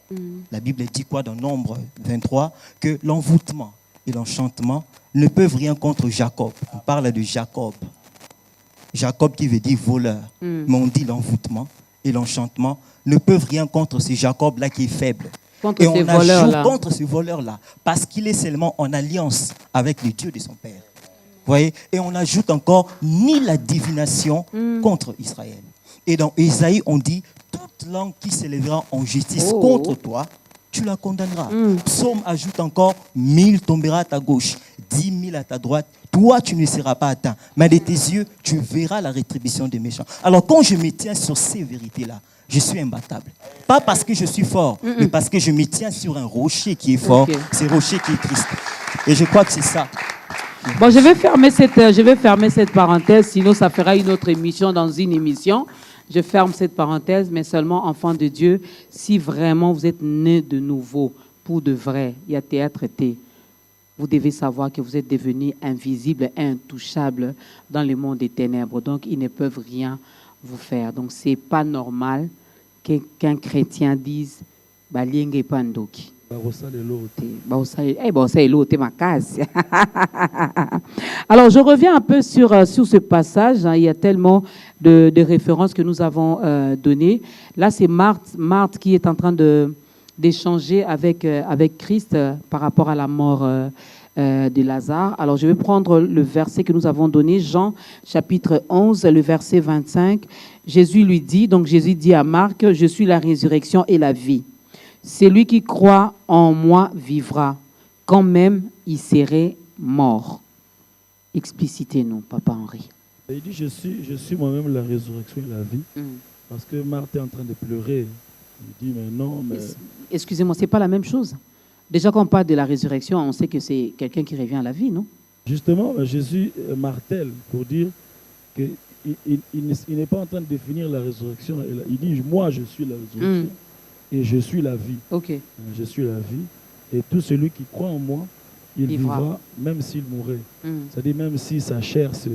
La Bible dit quoi dans Nombre 23? Que l'envoûtement et l'enchantement ne peuvent rien contre Jacob. On parle de Jacob. Jacob qui veut dire voleur. Mais on dit l'envoûtement et l'enchantement ne peuvent rien contre ce Jacob-là qui est faible. Contre et on ajoute contre ce voleur-là parce qu'il est seulement en alliance avec le Dieu de son Père. Vous voyez? Et on ajoute encore ni la divination contre Israël. Et dans Ésaïe, on dit toute langue qui s'élèvera en justice contre toi, tu la condamneras. Psaume ajoute encore 1000 tombera à ta gauche, 10 000 à ta droite. Toi, tu ne seras pas atteint. Mais de tes yeux, tu verras la rétribution des méchants. Alors, quand je me tiens sur ces vérités-là, je suis imbattable. Pas parce que je suis fort, mais parce que je me tiens sur un rocher qui est fort. C'est le rocher qui est Christ. Et je crois que c'est ça. Bon, je vais fermer cette parenthèse, sinon ça fera une autre émission dans une émission. Je ferme cette parenthèse, mais seulement enfant de Dieu, si vraiment vous êtes né de nouveau, pour de vrai, il y a théâtre T, vous devez savoir que vous êtes devenu invisible et intouchable dans le monde des ténèbres. Donc, ils ne peuvent rien vous faire. Donc, ce n'est pas normal qu'un chrétien dise « Balienge pandoki ». Alors, je reviens un peu sur ce passage. Il y a tellement de références que nous avons données. Là, c'est Marthe qui est en train d'échanger avec Christ par rapport à la mort de Lazare. Alors, je vais prendre le verset que nous avons donné, Jean, chapitre 11, le verset 25. Jésus lui dit, donc Jésus dit à Marc, « Je suis la résurrection et la vie. Celui qui croit en moi vivra, quand même il serait mort. » Explicitez-nous, Papa Henri. Il dit, je suis moi-même la résurrection et la vie. Parce que Marthe est en train de pleurer. Il dit, mais non, mais... Excusez-moi, ce n'est pas la même chose. Déjà, quand on parle de la résurrection, on sait que c'est quelqu'un qui revient à la vie, non? Justement, Jésus martèle pour dire qu'il n'est pas en train de définir la résurrection. Il dit, moi, je suis la résurrection. Et je suis la vie. Je suis la vie. Et tout celui qui croit en moi, il vivra même s'il mourait. C'est-à-dire même si sa chair se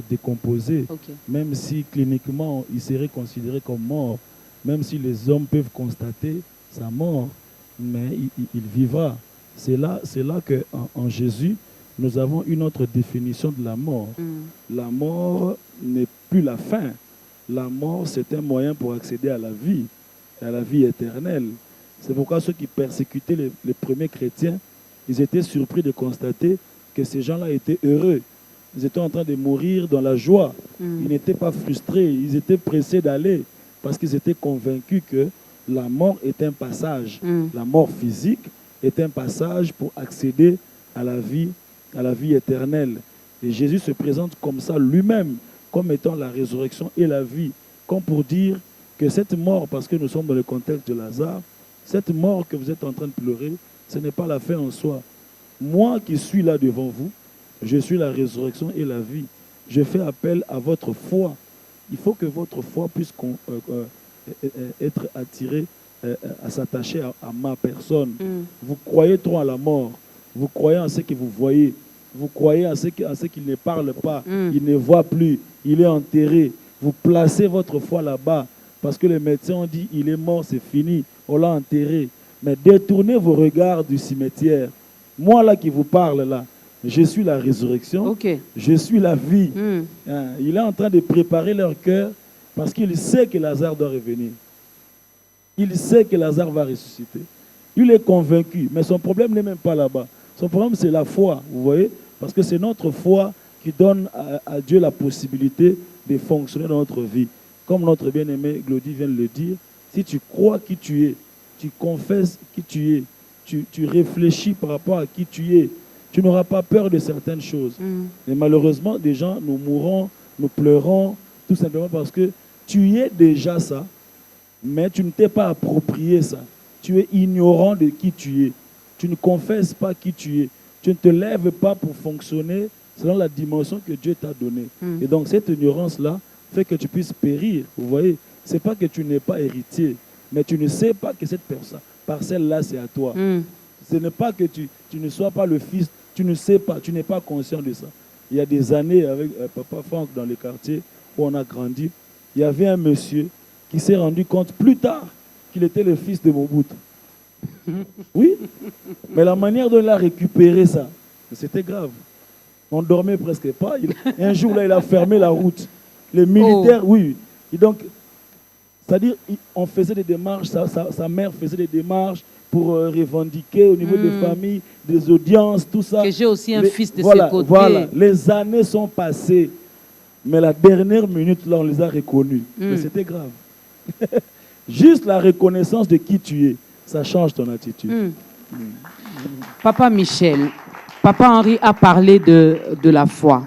décomposait, même si cliniquement il serait considéré comme mort, même si les hommes peuvent constater sa mort, mais il vivra. C'est là qu'en Jésus, nous avons une autre définition de la mort. La mort n'est plus la fin. La mort, c'est un moyen pour accéder à la vie éternelle. C'est pourquoi ceux qui persécutaient les premiers chrétiens, ils étaient surpris de constater que ces gens-là étaient heureux. Ils étaient en train de mourir dans la joie. Ils n'étaient pas frustrés, ils étaient pressés d'aller parce qu'ils étaient convaincus que la mort est un passage. La mort physique est un passage pour accéder à la vie éternelle. Et Jésus se présente comme ça lui-même, comme étant la résurrection et la vie, comme pour dire que cette mort, parce que nous sommes dans le contexte de Lazare, cette mort que vous êtes en train de pleurer, ce n'est pas la fin en soi. Moi qui suis là devant vous, je suis la résurrection et la vie. Je fais appel à votre foi. Il faut que votre foi puisse être attirée à s'attacher à ma personne. Vous croyez trop à la mort. Vous croyez en ce que vous voyez. Vous croyez en ce qu'il ne parle pas. Il ne voit plus. Il est enterré. Vous placez votre foi là-bas. Parce que les médecins ont dit, il est mort, c'est fini, on l'a enterré. Mais détournez vos regards du cimetière. Moi là qui vous parle là, je suis la résurrection, je suis la vie. Il est en train de préparer leur cœur parce qu'il sait que Lazare doit revenir. Il sait que Lazare va ressusciter. Il est convaincu, mais son problème n'est même pas là-bas. Son problème, c'est la foi, vous voyez, parce que c'est notre foi qui donne à Dieu la possibilité de fonctionner dans notre vie. Comme notre bien-aimé Glody vient de le dire, si tu crois qui tu es, tu confesses qui tu es, tu réfléchis par rapport à qui tu es, tu n'auras pas peur de certaines choses. Mais malheureusement, des gens, nous mourrons, nous pleurons, tout simplement parce que tu es déjà ça, mais tu ne t'es pas approprié ça. Tu es ignorant de qui tu es. Tu ne confesses pas qui tu es. Tu ne te lèves pas pour fonctionner selon la dimension que Dieu t'a donnée. Et donc cette ignorance-là fait que tu puisses périr. Vous voyez, ce n'est pas que tu n'es pas héritier, mais tu ne sais pas que cette parcelle-là, c'est à toi. Ce n'est pas que tu ne sois pas le fils, tu ne sais pas, tu n'es pas conscient de ça. Il y a des années, avec Papa Franck, dans le quartier où on a grandi, il y avait un monsieur qui s'est rendu compte plus tard qu'il était le fils de Mobutu. Oui, mais la manière dont il a récupéré ça, c'était grave. On ne dormait presque pas. Et un jour, là, il a fermé la route. Les militaires, oui. Et donc, c'est-à-dire, on faisait des démarches, sa mère faisait des démarches pour revendiquer au niveau des familles, des audiences, tout ça. Que j'ai aussi un fils de ce côté. Voilà, les années sont passées. Mais la dernière minute, là, on les a reconnus. Mais c'était grave. Juste la reconnaissance de qui tu es, ça change ton attitude. Papa Michel, Papa Henri a parlé de la foi.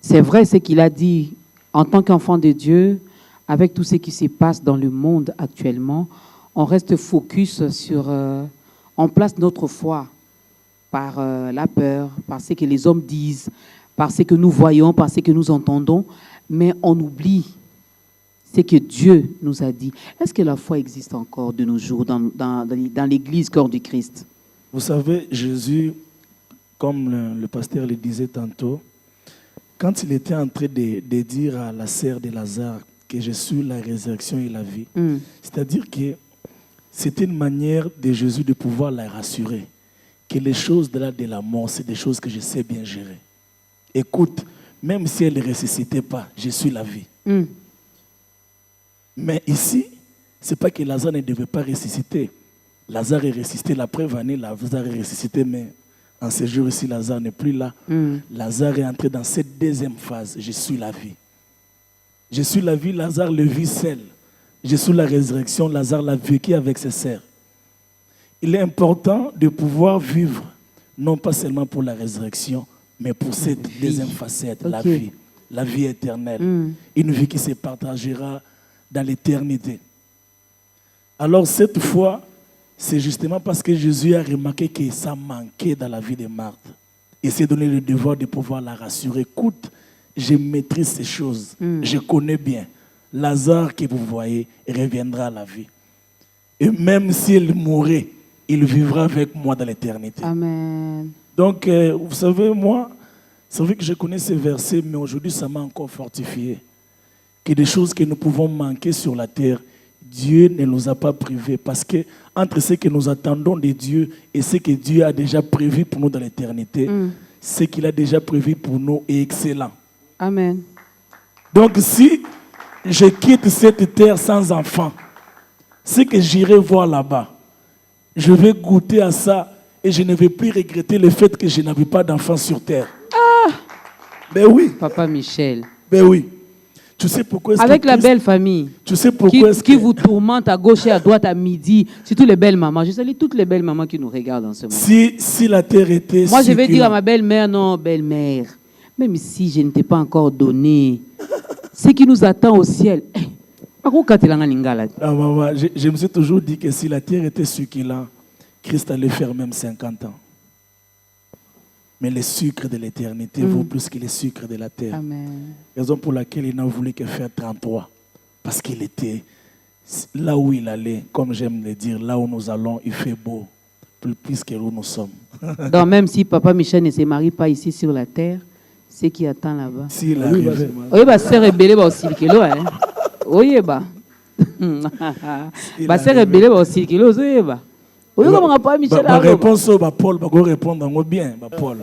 C'est vrai ce qu'il a dit. En tant qu'enfant de Dieu, avec tout ce qui se passe dans le monde actuellement, on reste focus sur... on place notre foi par la peur, par ce que les hommes disent, par ce que nous voyons, par ce que nous entendons, mais on oublie ce que Dieu nous a dit. Est-ce que la foi existe encore de nos jours dans l'Église corps du Christ? Vous savez, Jésus, comme le pasteur le disait tantôt, quand il était en train de dire à la sœur de Lazare que je suis la résurrection et la vie, c'est-à-dire que c'était une manière de Jésus de pouvoir la rassurer, que les choses de la mort, c'est des choses que je sais bien gérer. Écoute, même si elle ne ressuscitait pas, je suis la vie. Mais ici, ce n'est pas que Lazare ne devait pas ressusciter. Lazare est ressuscité, la preuve année, Lazare est ressuscité, mais en ce jour ici, Lazare n'est plus là. Lazare est entré dans cette deuxième phase. Je suis la vie. Je suis la vie, Lazare le vit seul. Je suis la résurrection, Lazare l'a vécu avec ses sœurs. Il est important de pouvoir vivre, non pas seulement pour la résurrection, mais pour cette deuxième facette, la vie éternelle. Une vie qui se partagera dans l'éternité. Alors cette fois, c'est justement parce que Jésus a remarqué que ça manquait dans la vie de Marthe. Il s'est donné le devoir de pouvoir la rassurer. Écoute, je maîtrise ces choses, je connais bien. Lazare que vous voyez reviendra à la vie. Et même s'il mourrait, il vivra avec moi dans l'éternité. Amen. Donc, vous savez, moi, c'est vrai que je connais ces versets, mais aujourd'hui, ça m'a encore fortifié. Que des choses que nous pouvons manquer sur la terre, Dieu ne nous a pas privés. Parce que entre ce que nous attendons de Dieu et ce que Dieu a déjà prévu pour nous dans l'éternité, ce qu'il a déjà prévu pour nous est excellent. Amen. Donc, si je quitte cette terre sans enfant, ce que j'irai voir là-bas, je vais goûter à ça et je ne vais plus regretter le fait que je n'avais pas d'enfant sur terre. Ben oui. Papa Michel. Ben oui. Tu sais pourquoi est-ce avec que la Christ, belle famille tu sais pourquoi est-ce qui vous tourmente à gauche et à droite à midi, surtout les belles mamans. Je salue toutes les belles mamans qui nous regardent en ce moment. Si la terre était... Moi, je vais dire à ma belle-mère, non, belle-mère, même si je ne t'ai pas encore donné ce qui nous attend au ciel. Ah, maman, je me suis toujours dit que si la terre était succulente, Christ allait faire même 50 ans. Mais le sucre de l'éternité vaut plus que le sucre de la terre. Amen. Raison pour laquelle il n'a voulu que faire 33. Parce qu'il était là où il allait, comme j'aime le dire, là où nous allons, il fait beau, plus que où nous sommes. Donc même si Papa Michel ne se marie pas ici sur la terre, ce qui attend là-bas. S'il arrive. Oui, bah c'est rebelle aussi kilo hein. Oui, bah. Bah c'est rebelle aussi kilo, oui, bah. Ma réponse au Paul, va répondre bien, Paul.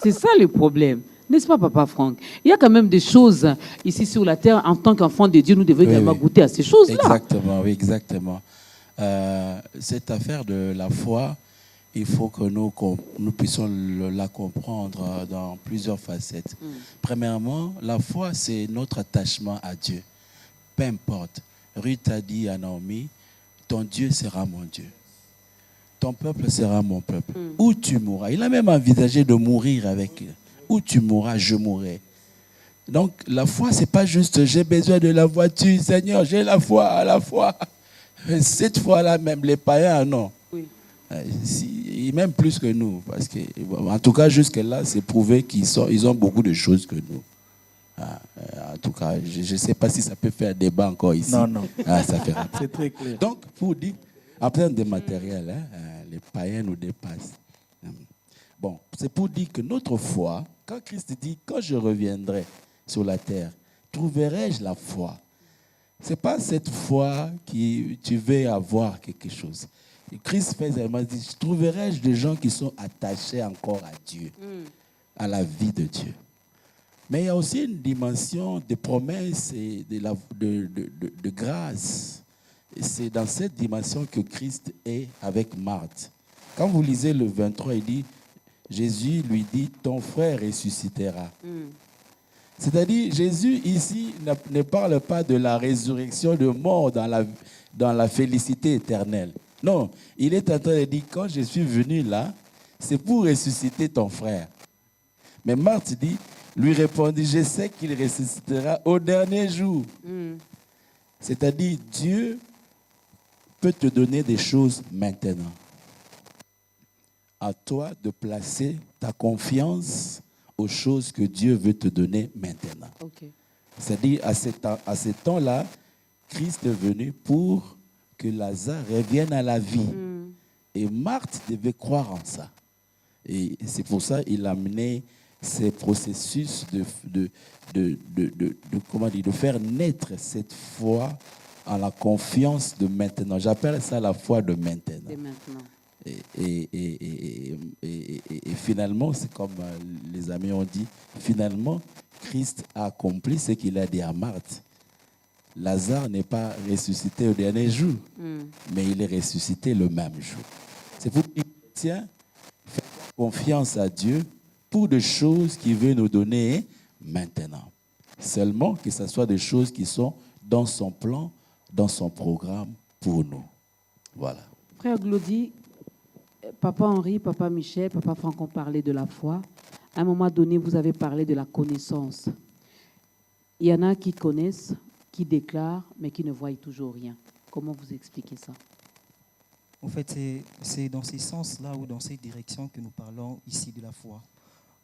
C'est ça le problème. N'est-ce pas, Papa Franck? Il y a quand même des choses ici sur la terre. En tant qu'enfant de Dieu, nous devons également goûter à ces choses-là. Exactement, oui, exactement. Cette affaire de la foi, il faut que nous puissions la comprendre dans plusieurs facettes. Premièrement, la foi, c'est notre attachement à Dieu. Peu importe. Ruth a dit à Naomi, ton Dieu sera mon Dieu. Ton peuple sera mon peuple. Où tu mourras. Il a même envisagé de mourir avec eux. Où tu mourras, je mourrai. Donc, la foi, ce n'est pas juste j'ai besoin de la voiture, Seigneur, j'ai la foi à la foi. Cette foi-là, même les païens, non. Oui. Même plus que nous. Parce que, en tout cas, jusque-là, c'est prouvé qu'ils ont beaucoup de choses que nous. En tout cas, je ne sais pas si ça peut faire débat encore ici. Non, non. Ça fait C'est très clair. Donc, pour dire, en termes de matériel, les païens nous dépassent. Bon, c'est pour dire que notre foi, quand Christ dit, quand je reviendrai sur la terre, trouverai-je la foi? Ce n'est pas cette foi qui tu veux avoir quelque chose. Et Christ fait seulement dire, trouverai-je des gens qui sont attachés encore à Dieu, à la vie de Dieu. Mais il y a aussi une dimension de promesse et de grâce. Et c'est dans cette dimension que Christ est avec Marthe. Quand vous lisez le 23, il dit, Jésus lui dit, ton frère ressuscitera. C'est-à-dire, Jésus ici ne parle pas de la résurrection de mort dans la félicité éternelle. Non, il est en train de dire, quand je suis venu là, c'est pour ressusciter ton frère. Mais Marthe dit, lui répondit, je sais qu'il ressuscitera au dernier jour. C'est-à-dire, Dieu peut te donner des choses maintenant. À toi de placer ta confiance aux choses que Dieu veut te donner maintenant. Okay. C'est-à-dire, à ce temps-là, Christ est venu pour que Lazare revienne à la vie. Et Marthe devait croire en ça. Et c'est pour ça qu'il a mené ces processus de faire naître cette foi en la confiance de maintenant. J'appelle ça la foi de maintenant. Et maintenant. Et finalement, c'est comme les amis ont dit, finalement, Christ a accompli ce qu'il a dit à Marthe. Lazare n'est pas ressuscité au dernier jour, mais il est ressuscité le même jour. C'est pour les chrétiens, faire confiance à Dieu pour des choses qu'il veut nous donner maintenant. Seulement que ce soit des choses qui sont dans son plan, dans son programme pour nous. Voilà. Frère Glody, Papa Henri, Papa Michel, Papa Franck ont parlé de la foi. À un moment donné, vous avez parlé de la connaissance. Il y en a qui connaissent, qui déclarent, mais qui ne voient toujours rien. Comment vous expliquez ça? En fait, c'est dans ces sens-là ou dans ces directions que nous parlons ici de la foi.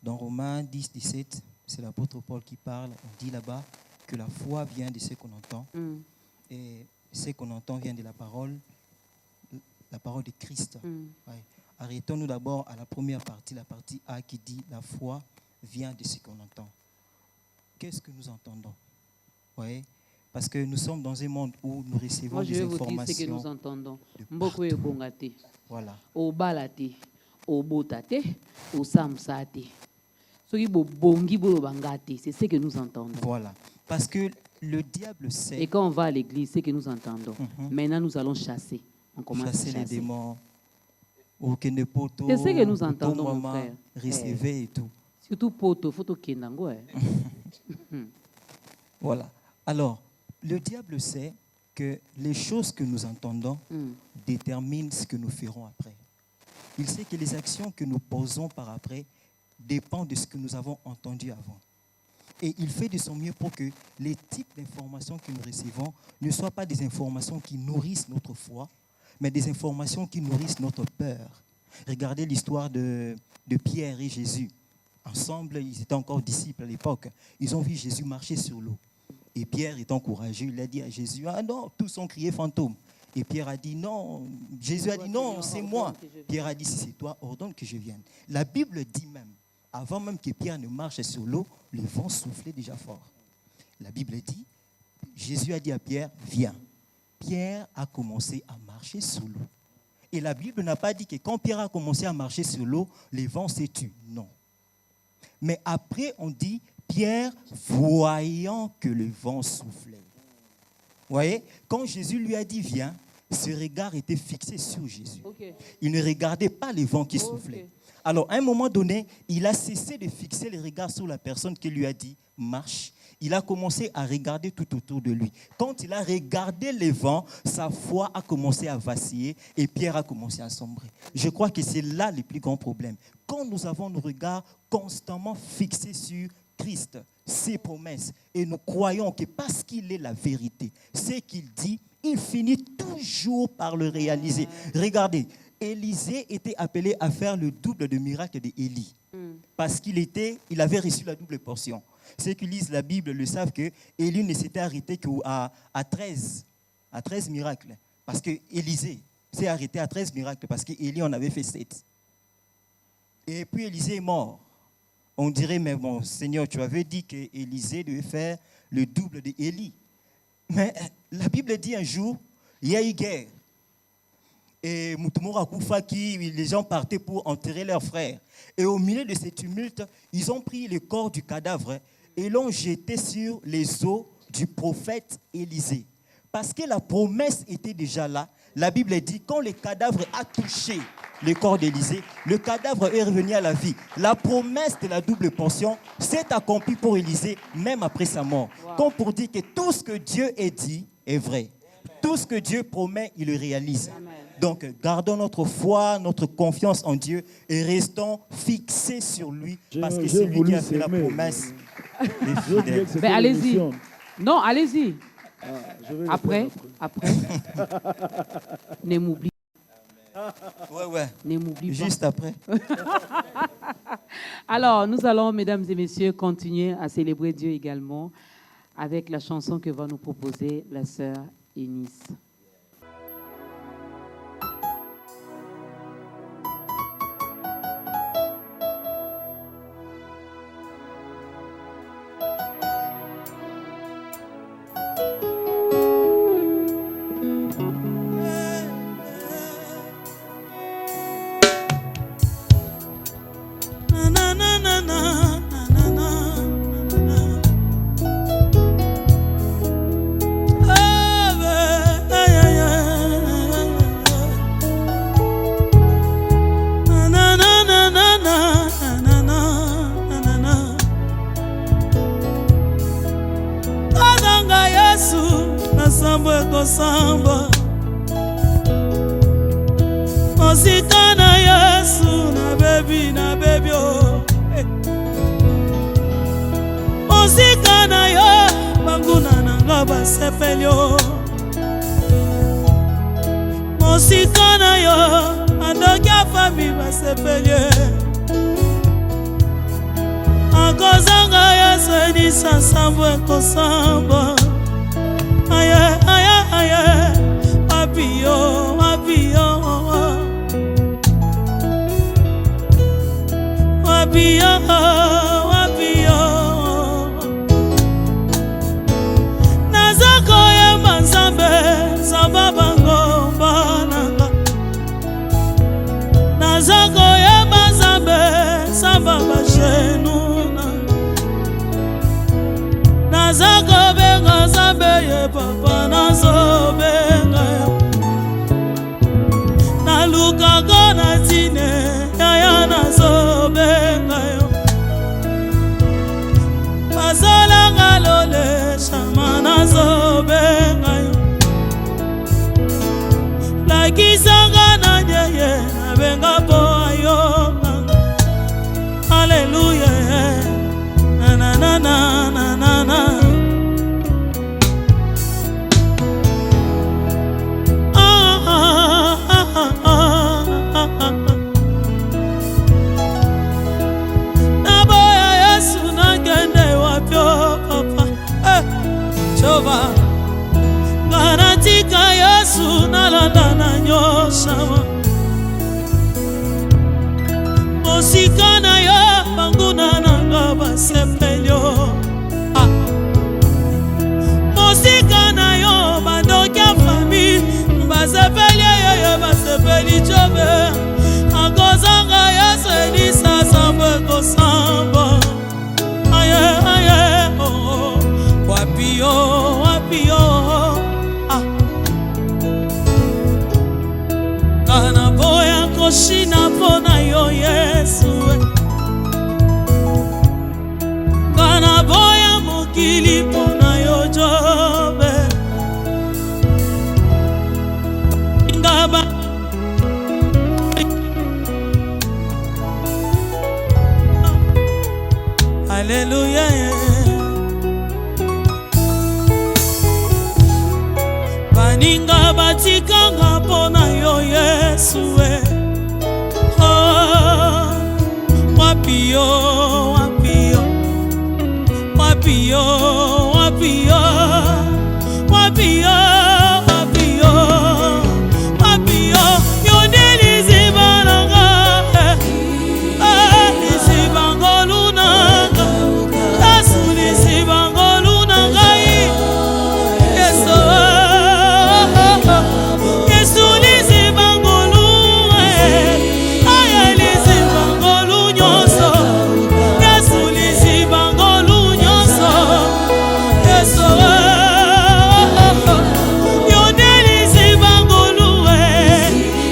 Dans Romains 10, 17, c'est l'apôtre Paul qui parle. On dit là-bas que la foi vient de ce qu'on entend. Et ce qu'on entend vient de la parole de Christ. Ouais. Arrêtons-nous d'abord à la première partie, la partie A qui dit la foi vient de ce qu'on entend. Qu'est-ce que nous entendons? Ouais. Parce que nous sommes dans un monde où nous recevons des informations. Moi, je vais vous dire ce que nous entendons. Mboko e bongate. Voilà. O balate, o botate, o samsate. Soki bo bongi bo bangate, c'est ce que nous entendons. Voilà. Parce que le diable sait. Et quand on va à l'église, c'est ce que nous entendons. Maintenant, nous allons chasser. On commence chasser à chasser les démons. C'est ce que nous entendons, mon frère. Recever et tout. Surtout poto, photo kendango. Voilà. Alors, le diable sait que les choses que nous entendons déterminent ce que nous ferons après. Il sait que les actions que nous posons par après dépendent de ce que nous avons entendu avant. Et il fait de son mieux pour que les types d'informations que nous recevons ne soient pas des informations qui nourrissent notre foi, mais des informations qui nourrissent notre peur. Regardez l'histoire de Pierre et Jésus. Ensemble, ils étaient encore disciples à l'époque. Ils ont vu Jésus marcher sur l'eau. Et Pierre étant courageux, il a dit à Jésus, « Ah non, tous ont crié fantôme. » Et Pierre a dit, « Non. » Jésus a dit, « Non, c'est moi. » Pierre a dit, « Si c'est toi, ordonne que je vienne. » La Bible dit même, avant même que Pierre ne marche sur l'eau, le vent soufflait déjà fort. La Bible dit, Jésus a dit à Pierre, « Viens. » Pierre a commencé à marcher sur l'eau. Et la Bible n'a pas dit que quand Pierre a commencé à marcher sur l'eau, les vents s'est tu. Non. Mais après, on dit, Pierre, voyant que le vent soufflait. Vous voyez, quand Jésus lui a dit, viens, ce regard était fixé sur Jésus. Okay. Il ne regardait pas les vents qui soufflaient. Alors, à un moment donné, il a cessé de fixer le regard sur la personne qui lui a dit, marche. Il a commencé à regarder tout autour de lui. Quand il a regardé les vents, sa foi a commencé à vaciller et Pierre a commencé à sombrer. Je crois que c'est là le plus grand problème. Quand nous avons nos regards constamment fixés sur Christ, ses promesses, et nous croyons que parce qu'il est la vérité, ce qu'il dit, il finit toujours par le réaliser. Regardez, Élisée était appelé à faire le double de miracle d'Élie. Parce qu'il avait reçu la double portion. Ceux qui lisent la Bible le savent que Élie ne s'était arrêté qu'à 13 miracles. Parce que Élisée s'est arrêté à 13 miracles, parce qu'Élie en avait fait 7. Et puis Élisée est mort. On dirait, mais bon, Seigneur, tu avais dit qu'Élisée devait faire le double d'Élie. Mais la Bible dit un jour, il y a eu guerre. Et les gens partaient pour enterrer leurs frères. Et au milieu de ces tumultes, ils ont pris le corps du cadavre et l'ont jeté sur les os du prophète Élisée. Parce que la promesse était déjà là. La Bible dit, quand le cadavre a touché le corps d'Élisée, le cadavre est revenu à la vie. La promesse de la double portion s'est accomplie pour Élisée, même après sa mort. Wow. Comme pour dire que tout ce que Dieu a dit est vrai. Tout ce que Dieu promet, il le réalise. Amen. Donc, gardons notre foi, notre confiance en Dieu et restons fixés sur lui parce que c'est lui qui a fait la promesse. Mais allez-y. Non, allez-y. Après. Ne m'oublie pas. Ouais. Ne m'oublie pas. Juste après. Alors, nous allons, mesdames et messieurs, continuer à célébrer Dieu également avec la chanson que va nous proposer la sœur Eunice. Samba Osika na Yesu na baby oh Osika na yo banguna nanga basepeli oh Osika na yo andokia fami basepeli Akozanga Yesu Eunice samba kosamba Aye Apio Nazako ye manzambe Samba bango bananga Nazako ye manzambe Samba bashenu Nazako benga zambe ye papa nazo benga Naluka kona tine yaya nazo benga yo Mazola ngalole shama nazo benga yo Lakisanga na nyeye na benga po ayo Hallelujah na na na na na na Nganatika Yesu nalanda na nyoshawa Mosika na yo banguna nanga basepelyo Mosika na yo bandokia fami basepeli yo basepeli chobe Akozanga Yesu Eunice samba kosamba shina pona yo Yesu Kana boya mokili pona yo Jobe Ngaba Alléluia Baninga batikanga pona yo Yesu Wapio wapio Wapio wapio Wapio wapio Wapio yo delize bananga Lisi bangolunanga Yesu lisi bangolunanga Yesu Yesu lisi bangolu Aya lisi bangolu nyonso Yesu lisi bangolu nyonso Yesu Yonde lisi bangolu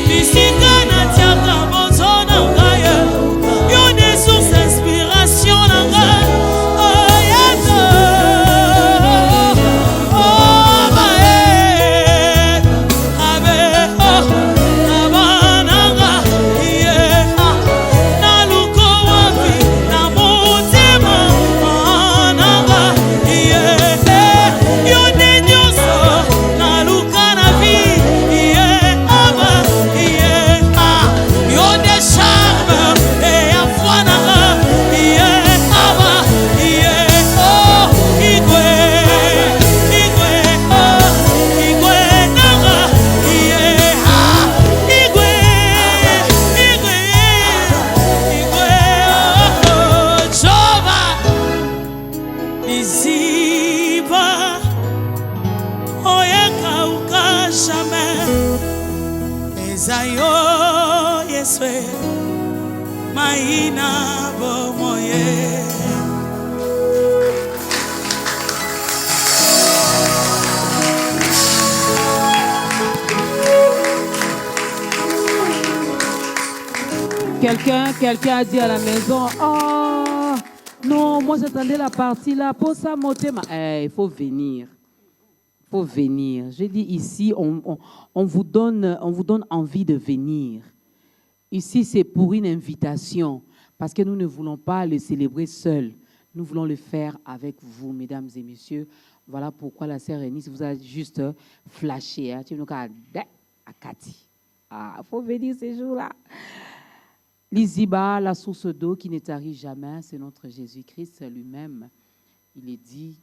Bisika na tiaka bozo na ngaya Yonde source inspiration na ngaya Yesu Maina bomoye Quelqu'un a dit à la maison, oh non, moi j'attendais la partie là, pour ça monter. Il faut venir. Il faut venir. J'ai dit ici, on vous donne envie de venir. Ici, c'est pour une invitation, parce que nous ne voulons pas le célébrer seul. Nous voulons le faire avec vous, mesdames et messieurs. Voilà pourquoi la sœur Eunice vous a juste flashé. Tu nous as dit à Cathy. Il faut venir ces jours-là. L'Iziba, la source d'eau qui ne tarit jamais, c'est notre Jésus-Christ lui-même. Il est dit,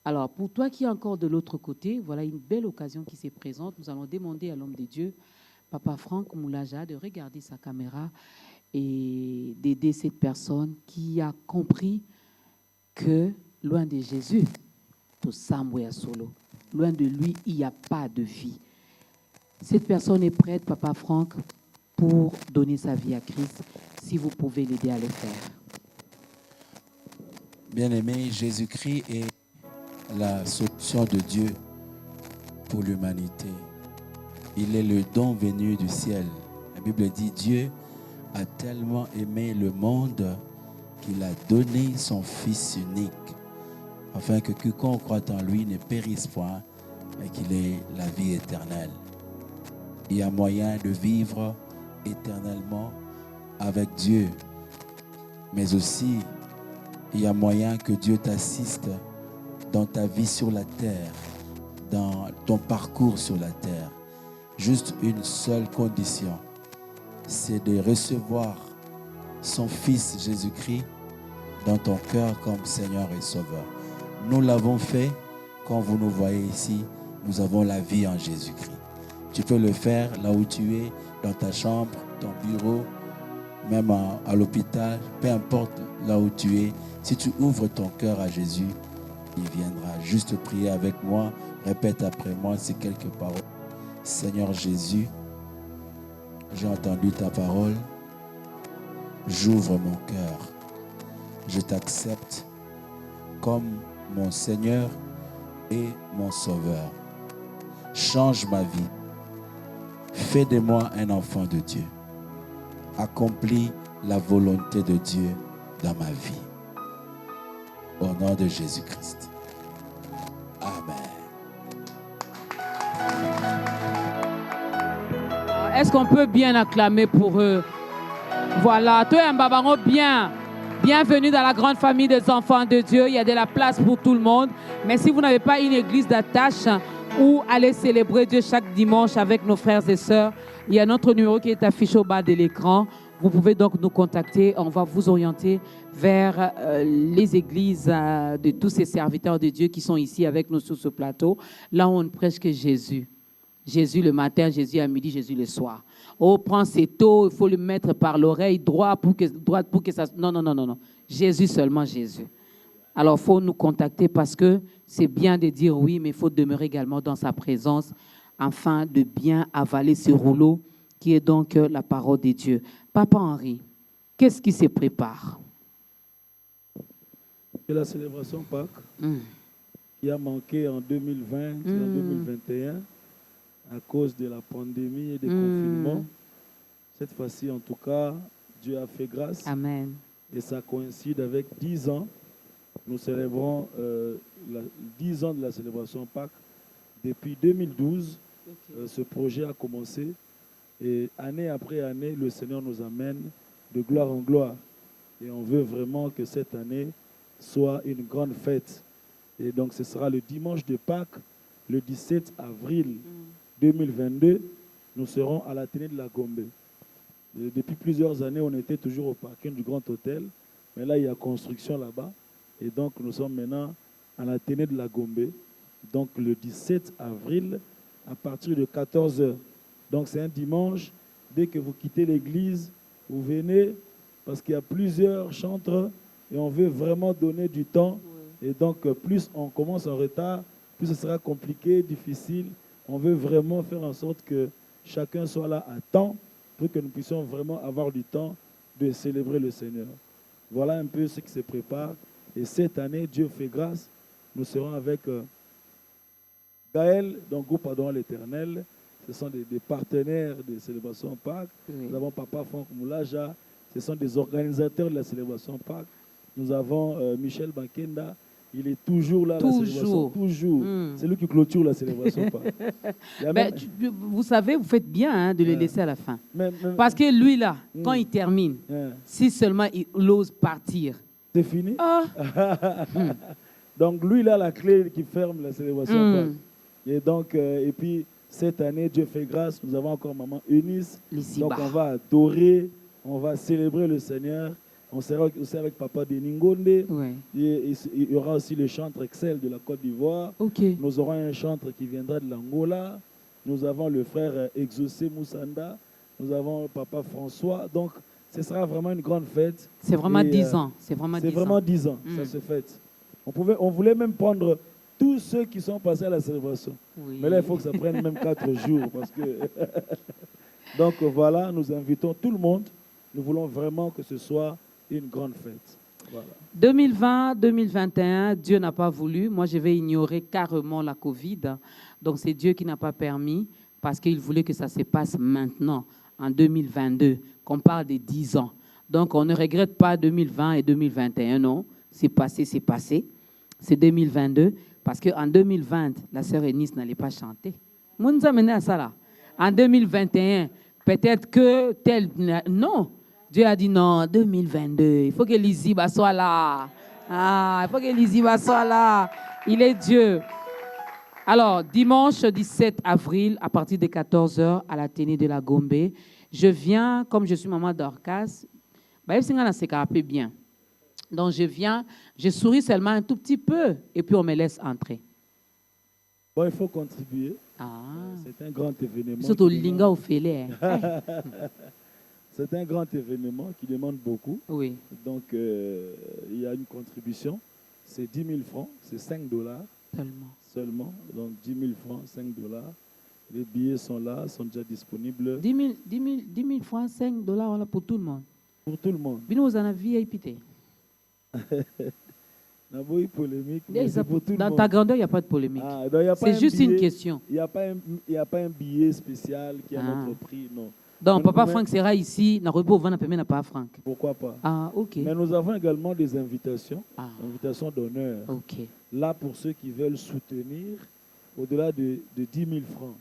alors, pour toi qui es encore de l'autre côté, voilà une belle occasion qui se présente. Nous allons demander à l'homme de Dieu, Papa Franck Moulaja, de regarder sa caméra et d'aider cette personne qui a compris que loin de Jésus, tout Samoué solo, loin de lui, il n'y a pas de vie. Cette personne est prête, Papa Franck, pour donner sa vie à Christ, si vous pouvez l'aider à le faire. Bien-aimé, Jésus-Christ est la solution de Dieu pour l'humanité. Il est le don venu du ciel. La Bible dit, Dieu a tellement aimé le monde qu'il a donné son Fils unique, afin que quiconque croit en lui ne périsse point, mais qu'il ait la vie éternelle. Il y a moyen de vivre éternellement avec Dieu, mais aussi il y a moyen que Dieu t'assiste dans ta vie sur la terre, dans ton parcours sur la terre. Juste une seule condition, c'est de recevoir son Fils Jésus-Christ dans ton cœur comme Seigneur et Sauveur. Nous l'avons fait, quand vous nous voyez ici, nous avons la vie en Jésus-Christ. Tu peux le faire là où tu es, dans ta chambre, ton bureau, même à l'hôpital, peu importe là où tu es. Si tu ouvres ton cœur à Jésus, il viendra. Juste prier avec moi, répète après moi ces quelques paroles. Seigneur Jésus, j'ai entendu ta parole, j'ouvre mon cœur, je t'accepte comme mon Seigneur et mon Sauveur. change ma vie. Fais de moi un enfant de Dieu. Accomplis la volonté de Dieu dans ma vie. Au nom de Jésus-Christ. Amen. Est-ce qu'on peut bien acclamer pour eux? Voilà, toi un babaron bien. Bienvenue dans la grande famille des enfants de Dieu. Il y a de la place pour tout le monde. Mais si vous n'avez pas une église d'attache où aller célébrer Dieu chaque dimanche avec nos frères et sœurs, il y a notre numéro qui est affiché au bas de l'écran. Vous pouvez donc nous contacter. On va vous orienter vers les églises de tous ces serviteurs de Dieu qui sont ici avec nous sur ce plateau. Là où on ne prêche que Jésus. Jésus le matin, Jésus à midi, Jésus le soir. Oh, prends ses taux, il faut le mettre par l'oreille droite pour que ça... Non. Jésus seulement, Jésus. Alors, il faut nous contacter parce que c'est bien de dire oui, mais il faut demeurer également dans sa présence afin de bien avaler ce rouleau qui est donc la parole de Dieu. Papa Henri, qu'est-ce qui se prépare? C'est la célébration Pâques qui a manqué en 2020 et en 2021 à cause de la pandémie et des confinements. Cette fois-ci, en tout cas, Dieu a fait grâce. Amen. Et ça coïncide avec 10 ans. Nous célébrons 10 ans de la célébration Pâques. Depuis 2012, ce projet a commencé. Et année après année, le Seigneur nous amène de gloire en gloire. Et on veut vraiment que cette année soit une grande fête. Et donc, ce sera le dimanche de Pâques, le 17 avril 2022. Nous serons à l'Athénée de la Gombe. Et depuis plusieurs années, on était toujours au parking du Grand Hôtel. Mais là, il y a construction là-bas. Et donc, nous sommes maintenant à l'Athénée de la Gombe. Donc, le 17 avril, à partir de 14h. Donc, c'est un dimanche. Dès que vous quittez l'église, vous venez parce qu'il y a plusieurs chantres et on veut vraiment donner du temps. Et donc, plus on commence en retard, plus ce sera compliqué, difficile. On veut vraiment faire en sorte que chacun soit là à temps pour que nous puissions vraiment avoir du temps de célébrer le Seigneur. Voilà un peu ce qui se prépare. Et cette année, Dieu fait grâce. Nous serons avec Gaël, donc groupe Adorant l'Éternel. Ce sont des partenaires des célébrations Pâques. Nous avons Papa Franck Moulaja. Ce sont des organisateurs de la célébration Pâques. Nous avons Michel Bakenda. Il est toujours là, la célébration. Toujours. C'est lui qui clôture la célébration Pâques. Vous savez, vous faites bien de le laisser à la fin. Parce que lui, là, quand il termine, si seulement il ose partir. C'est fini? Donc, lui, il a la clé qui ferme la célébration Pâques. Et donc, et puis, cette année, Dieu fait grâce. Nous avons encore Maman Eunice. Donc, on va adorer, on va célébrer le Seigneur. On sera aussi avec Papa Deningonde. Il y aura aussi le chantre Excel de la Côte d'Ivoire. Nous aurons un chantre qui viendra de l'Angola. Nous avons le frère Exaucé Moussanda. Nous avons Papa François. Donc, ce sera vraiment une grande fête. C'est vraiment 10 ans. C'est vraiment 10 ans. Ça se fête. On voulait même prendre tous ceux qui sont passés à la célébration. Mais là, il faut que ça prenne même 4 jours. Parce que donc, voilà, nous invitons tout le monde. Nous voulons vraiment que ce soit une grande fête. Voilà. 2020, 2021, Dieu n'a pas voulu. Moi, je vais ignorer carrément la Covid. Donc, c'est Dieu qui n'a pas permis parce qu'il voulait que ça se passe maintenant, en 2022, qu'on parle de 10 ans. Donc, on ne regrette pas 2020 et 2021, non. C'est passé, c'est passé. C'est 2022 parce qu'en 2020, la sœur Eunice n'allait pas chanter. Moi, nous amené à ça là. En 2021, peut-être que tel... Non. Dieu a dit non, 2022, il faut que Liziba soit là. Il faut que Liziba soit là. Il est Dieu. Alors, dimanche 17 avril, à partir de 14h, à l'Athénée de la Gombe, je viens, comme je suis maman d'Orcas, c'est bien. Donc, je viens, je souris seulement un tout petit peu, et puis on me laisse entrer. Bon, il faut contribuer. C'est un grand événement. Surtout Linga au Félé. C'est un grand événement qui demande beaucoup. Oui. Donc, il y a une contribution. C'est 10 000 francs, c'est $5. Seulement. Donc, 10 000 francs, $5. Les billets sont là, sont déjà disponibles. 10 000 francs, $5 pour tout le monde. Pour tout le monde. Nous en avons VIP. Naboyi polémique. Et Mais ça- c'est pour tout le Dans monde. ta grandeur, il n'y a pas de polémique. Ah, donc, y a pas C'est un juste une billet- question. Il n'y a pas un billet spécial qui a Ah. notre prix, non. Donc, Mais- Papa mais- Franck sera ici. Na rebo vana peme na Papa Franck. Pourquoi pas? Ah, ok. Mais nous avons également des invitations, Ah, invitations d'honneur. ok. Là, pour ceux qui veulent soutenir, au-delà de 10 000 francs,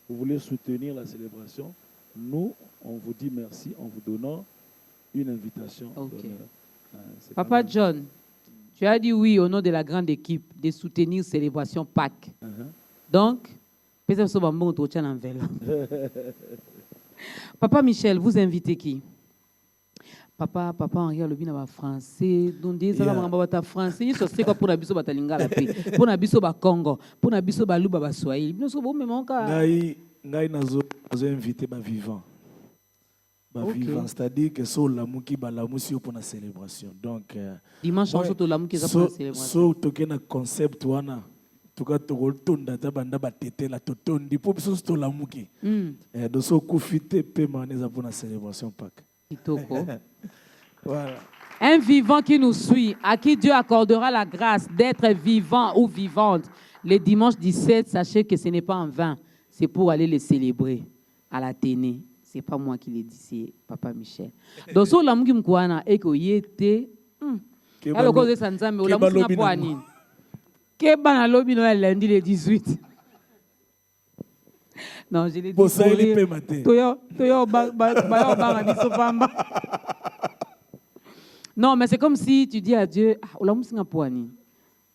vous voulez soutenir la célébration, nous, on vous dit merci en vous donnant une invitation Ok. d'honneur. C'est Papa quand même- John, tu as dit oui au nom de la grande équipe de soutenir Célébration Pâques. Uh-huh. Donc, peut-être que bon tu tiens l'enveloppe. Papa Michel, vous invitez qui? Papa Henri alobi na ba français, donc des ala mangamba bata français, ils sont quoi pour na biso bata lingala pe, pour na biso ba Congo, pour na biso ba luba ba Swahili. Bino so bo memonka. ngai nazo invité ba vivant. Ba Ok. vivant, c'est-à-dire que so lamu ki ba lamu si pour la célébration. Donc Dimanche on saute la muki za pour la célébration. so tokena concept wana tuka tokoltonda ta banda batetela totondi po biso to lamu ki. Donc so kufite pe maneza pour la célébration Pâques. Kitoko. Voilà. Un vivant qui nous suit, à qui Dieu accordera la grâce d'être vivant ou vivante. Le dimanche 17, sachez que ce n'est pas en vain. C'est pour aller les célébrer à l'Athénée. Ce n'est pas moi qui l'ai dit, c'est Papa Michel. Donc, si l'amour qui me connaît et que y était, alors que c'est ça, mais l'amour qui m'a poigné. Que ban lobby Noël lundi le 18. Non, je l'ai dit. Bon, ça, il est peu matin. Non, mais c'est comme si tu dis à Dieu,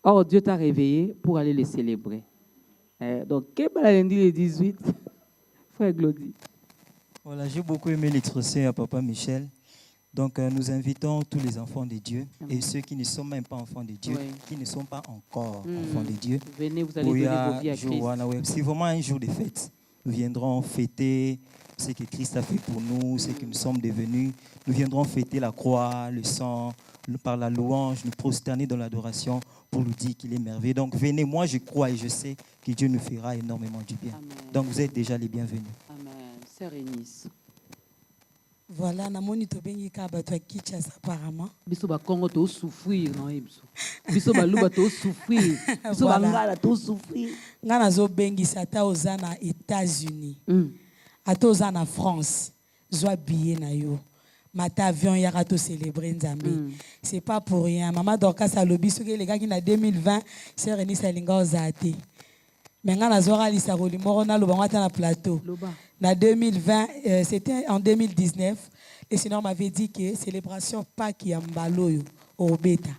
oh, Dieu t'a réveillé pour aller les célébrer. Donc, qu'est-ce que lundi le 18? Frère Glody. Voilà, j'ai beaucoup aimé l'expression à Papa Michel. Donc, nous invitons tous les enfants de Dieu et ceux qui ne sont même pas enfants de Dieu, Oui. qui ne sont pas encore enfants de Dieu. Venez, vous allez donner vos vies à Christ. C'est vraiment un jour de fête. Nous viendrons fêter ce que Christ a fait pour nous, ce que nous sommes devenus. Nous viendrons fêter la croix, le sang, par la louange, nous prosterner dans l'adoration pour nous dire qu'il est merveilleux. Donc venez, moi je crois et je sais que Dieu nous fera énormément du bien. Amen. Donc vous êtes déjà les bienvenus. Amen. Sœur Eunice. Voilà, namoni tobengi ka bato ya Kinshasa apparemment. Biso ba Congo to souffrir non biso. Biso ba luba to souffrir. Biso ba Voilà. ngala to souffrir. Nga nazobengisa ata oza na États-Unis, ata oza na France, zwa billet na yo. Mata avion yaka to célébrer Nzambe. C'est pas pour rien. Maman Dorcas alobi soki les gars qui na 2020, sœur Eunice alinga ozate. Mais nga nazora lisa kolimoro na loba ngata na plateau. Loba. Na 2020, c'était en 2019, le Seigneur m'avait dit que célébration Pâques ya mbaloyo au beta.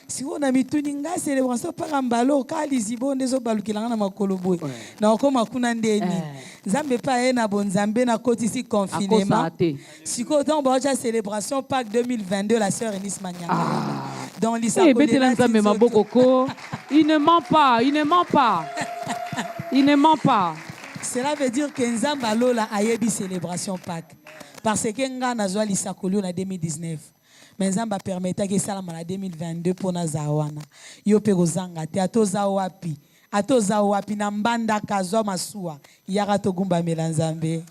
Si on a mis tout ninga célébration Pâques mbalo ka lizibo ndezo balukilanga na makolo boy. Na okoma kuna ndeni. Nzambe pa ye na bonzambe na koti si confinement. Siko tant boja célébration Pâques 2022 la sœur Eunice Manyanga. Dans l'Issa il ne ment pas, il ne ment pas. Il ne ment pas. Cela veut dire que Nzamba Lola a yebi célébration Pâques. Parce que nga nazwa lisakoli en 2019. Mais Nzamba permettait que ça en 2022 pour Nazawana. Yo pe kozanga te atoza wapi. Atoza wapi na mbanda kazwa masua. Yara togumba melanzambe.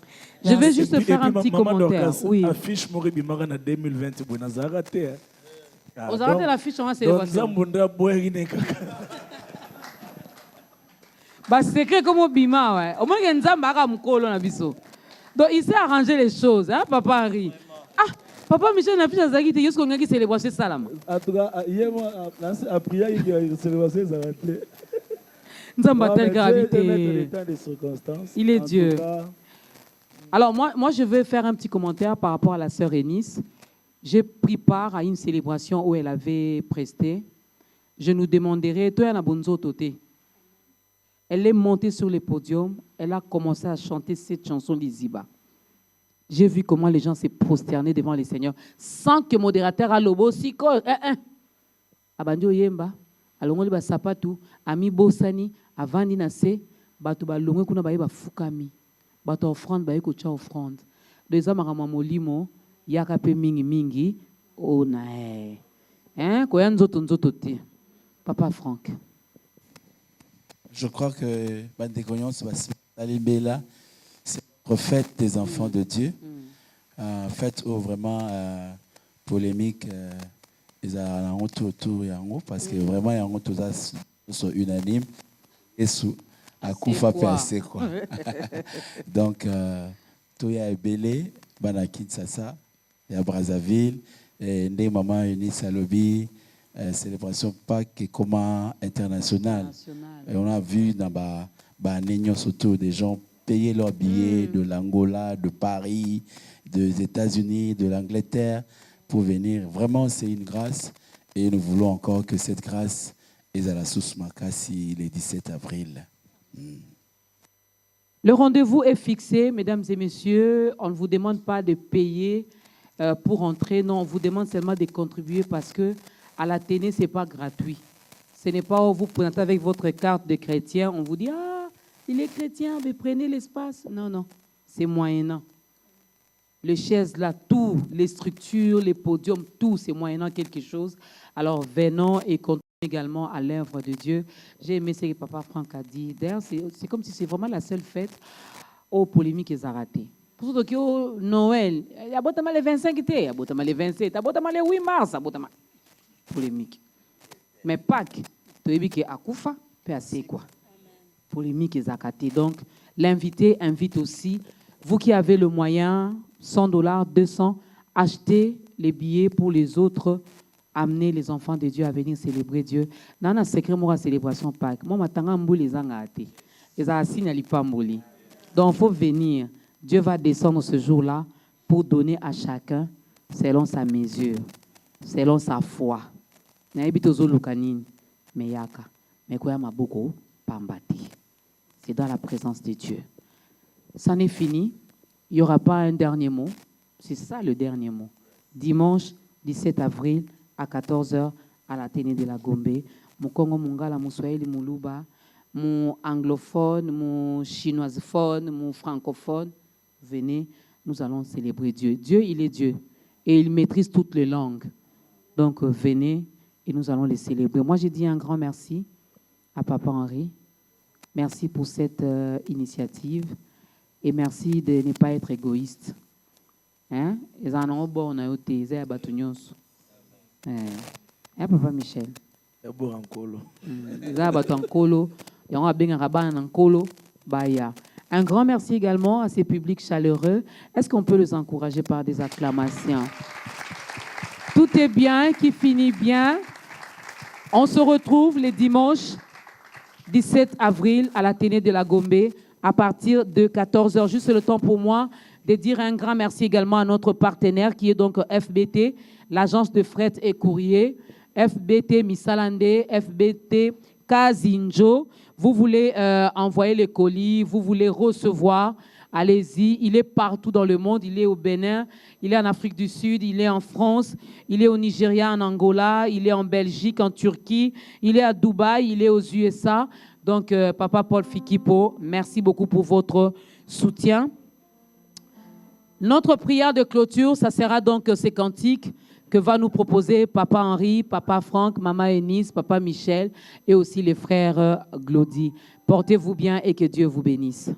Je vais juste faire un petit commentaire. Oui. Affiche Moribi Mara en 2020 pour Nazarate. Vous arrêtez l'affiche en célébration. Bah, c'est secret comme au Bima, ouais. Au moins, il y a un zambara mukolo na biso. Donc, il s'est arrangé les choses, hein, Papa Henri. Ah, Papa Michel n'a plus à Zagite, juste qu'on a qui célébration Salam. En tout cas, hier, a prié qu'il y a une célébration Zarate. Nzamba tel gravité. Il est Dieu. Alors, moi, je vais faire un petit commentaire par rapport à la sœur Eunice. J'ai pris part à une célébration où elle avait presté. Je nous demanderai, toi, Yana Bonzo Toté. Elle est montée sur le podium, elle a commencé à chanter cette chanson d'Iziba. J'ai vu comment les gens s'est prosterné devant le Seigneur sans que modérateur a lobo siko. Abandio yemba, alongoli ba sapatu, ami bosani, avandi na se, batu ba longwe kuna ba fukami. Batu offrande ba eko cha offrande. Deza marama molimo yaka pe mingi ona koya nzoto nzoto te. Papa Franck. Je crois que Bandégoyon, c'est notre fête des enfants de Dieu. Fête où vraiment polémique ils ont tout parce que vraiment ils ont tout sont unanimes et sous à Koufa percé quoi. Donc tout y a Ebélé, bana Kinshasa, il y a Brazzaville, et Ndé Maman Eunice Alobi, célébration Pâques et Coma international. Et on a vu dans Nignon surtout des gens payer leurs billets de l'Angola, de Paris, des États-Unis, de l'Angleterre pour venir. Vraiment, c'est une grâce et nous voulons encore que cette grâce est à la source Makassi le 17 avril. Le rendez-vous est fixé, mesdames et messieurs. On ne vous demande pas de payer pour entrer. Non, on vous demande seulement de contribuer parce que à l'Athénée, ce n'est pas gratuit. Ce n'est pas où vous présentez avec votre carte de chrétien. On vous dit, ah, il est chrétien, mais prenez l'espace. Non, non, c'est moyennant. Les chaises là, tout, les structures, les podiums, tout, c'est moyennant quelque chose. Alors, venons et contribuons également à l'œuvre de Dieu. J'ai aimé ce que Papa Franck a dit. D'ailleurs, c'est comme si c'est vraiment la seule fête aux polémiques et raté. Pour ceux qui ont Noël, il y a beaucoup les 25 été, il y a beaucoup les 27, il y a beaucoup les 8 mars, il y a beaucoup polémique. Mais Pâques, tu as vu qu'il y a Koufa, puis assez quoi. Polémique et zakate. Donc, l'invité invite aussi, vous qui avez le moyen, $100, 200, achetez les billets pour les autres, amener les enfants de Dieu à venir célébrer Dieu. Dans un secret, moi, célébration Pâques. Moi, je suis les angate. Les assignent à l'ipamboli. Donc, il faut venir. Dieu va descendre ce jour-là pour donner à chacun selon sa mesure, selon sa foi. C'est dans la présence de Dieu. Ça n'est fini. Il n'y aura pas un dernier mot. C'est ça le dernier mot. Dimanche 17 avril à 14h à l'Athénée de la Gombe. Mon Congo, mon Gala, mon Swahili, mon Luba, mon anglophone, mon chinoisephone, mon francophone. Venez, nous allons célébrer Dieu. Dieu, il est Dieu. Et il maîtrise toutes les langues. Donc, venez et nous allons les célébrer. Moi, j'ai dit un grand merci à Papa Henri. Merci pour cette initiative. Et merci de ne pas être égoïste. Hein? Ils en ont bon, on a été, ils ont battu nous. Papa Michel. Ils ont battu en colo. Ils ont battu en colo. Un grand merci également à ces publics chaleureux. Est-ce qu'on peut les encourager par des acclamations? Tout est bien, qui finit bien. On se retrouve les dimanches 17 avril à l'Athénée de la Gombe à partir de 14h. Juste le temps pour moi de dire un grand merci également à notre partenaire qui est donc FBT, l'agence de fret et courrier, FBT Misalande, FBT Kazinjo. Vous voulez envoyer les colis, vous voulez recevoir, allez-y. Il est partout dans le monde. Il est au Bénin, il est en Afrique du Sud, il est en France, il est au Nigeria, en Angola, il est en Belgique, en Turquie, il est à Dubaï, il est aux USA. Donc, Papa Paul Fikipo, merci beaucoup pour votre soutien. Notre prière de clôture, ça sera donc ces cantiques que va nous proposer Papa Henri, Papa Franck, Maman Eunice, Papa Michel et aussi les frères Glody. Portez-vous bien et que Dieu vous bénisse.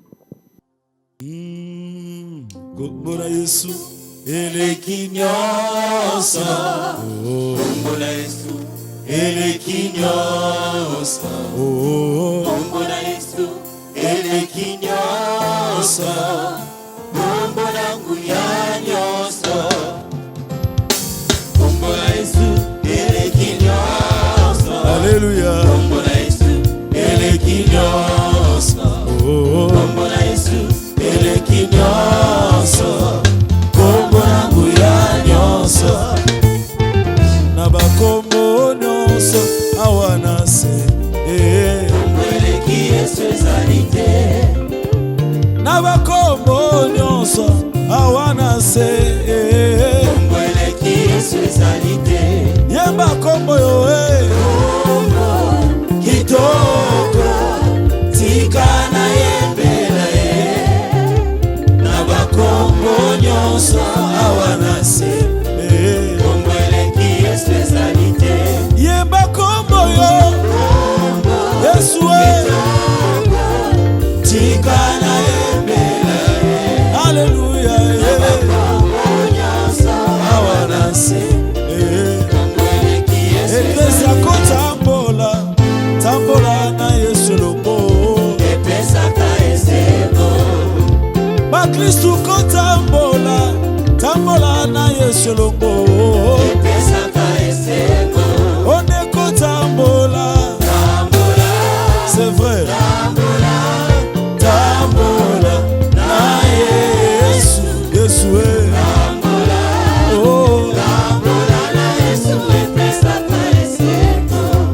Alléluia. Nabakombo nyonso awana se Nabakombo nyonso awana se Yemba kombo yo kitoko tikana yembela Nabakombo nyonso awana se Yemba kombo yo Yesu tikana yembela Alléluia yesu elongo ondeko tambola c'est vrai tambola na yesu yesu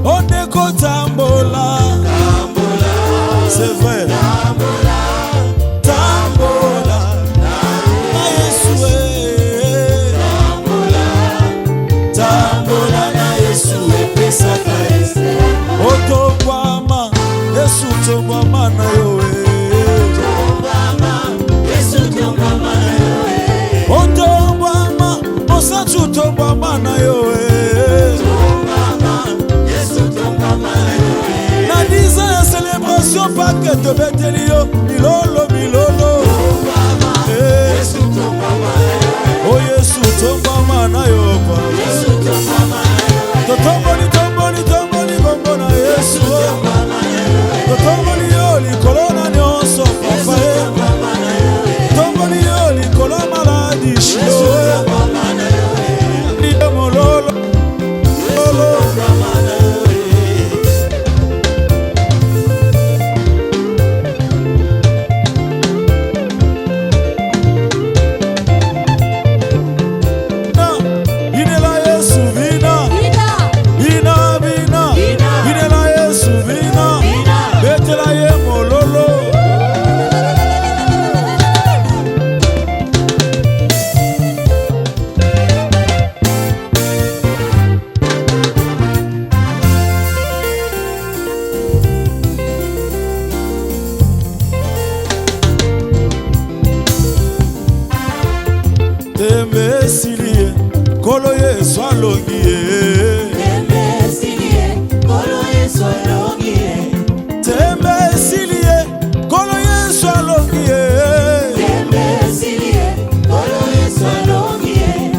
ondeko tambola c'est vrai tambola na yesu tambola na yesu epesaka otongwama yesu tongwama na yo otongwama mosantu tongwama na yo na 10 ans ya célébration pake tobeteli yo milolo milolo o yesu tongwama na yo totomboli tomboli tomboli bongo na yesu totomboli yo likolo na nyonso papa tomboli yo likolo maladi shilo liyo mololo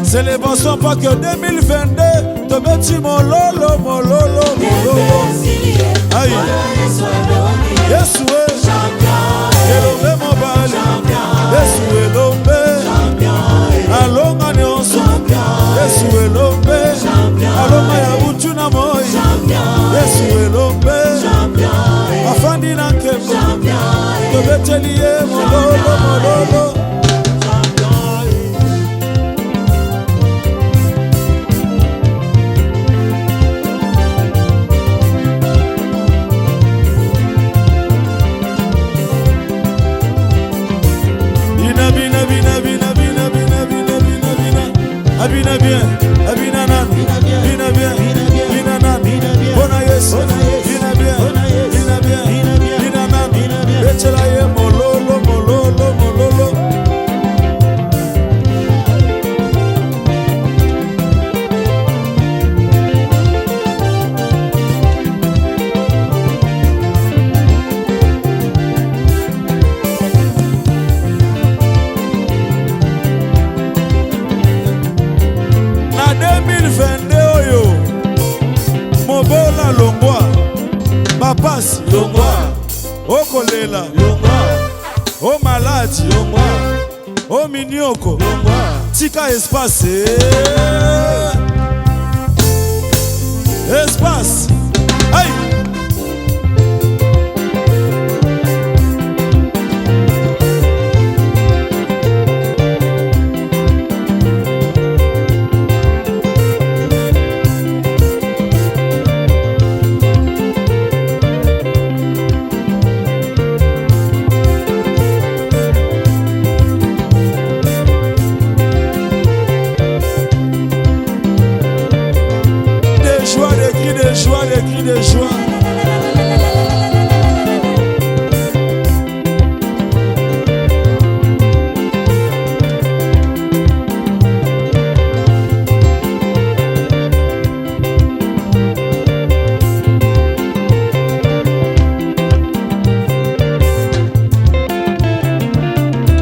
Célébration pas que 2022, te metti mololo, mololo, mololo. Aïe. Yesu elombe mobali. Yesu elombe. Alonga nyonso. Yesu elombe. Alonga ya utu na moi. Yesu elombe. Afandi na nkembo. Te metti mololo, mololo. Abina bien, abina nan, bina bien, bina nan, bona yesu, bina bien, bina bien, bina nan, betela ye mololo, mololo, mololo. Longwa, Papas, Longwa, Okolela, Longwa, O Maladi, Longwa, O Minyoko, Longwa, Tika Espace, Espace, aïe. Des cris de joie.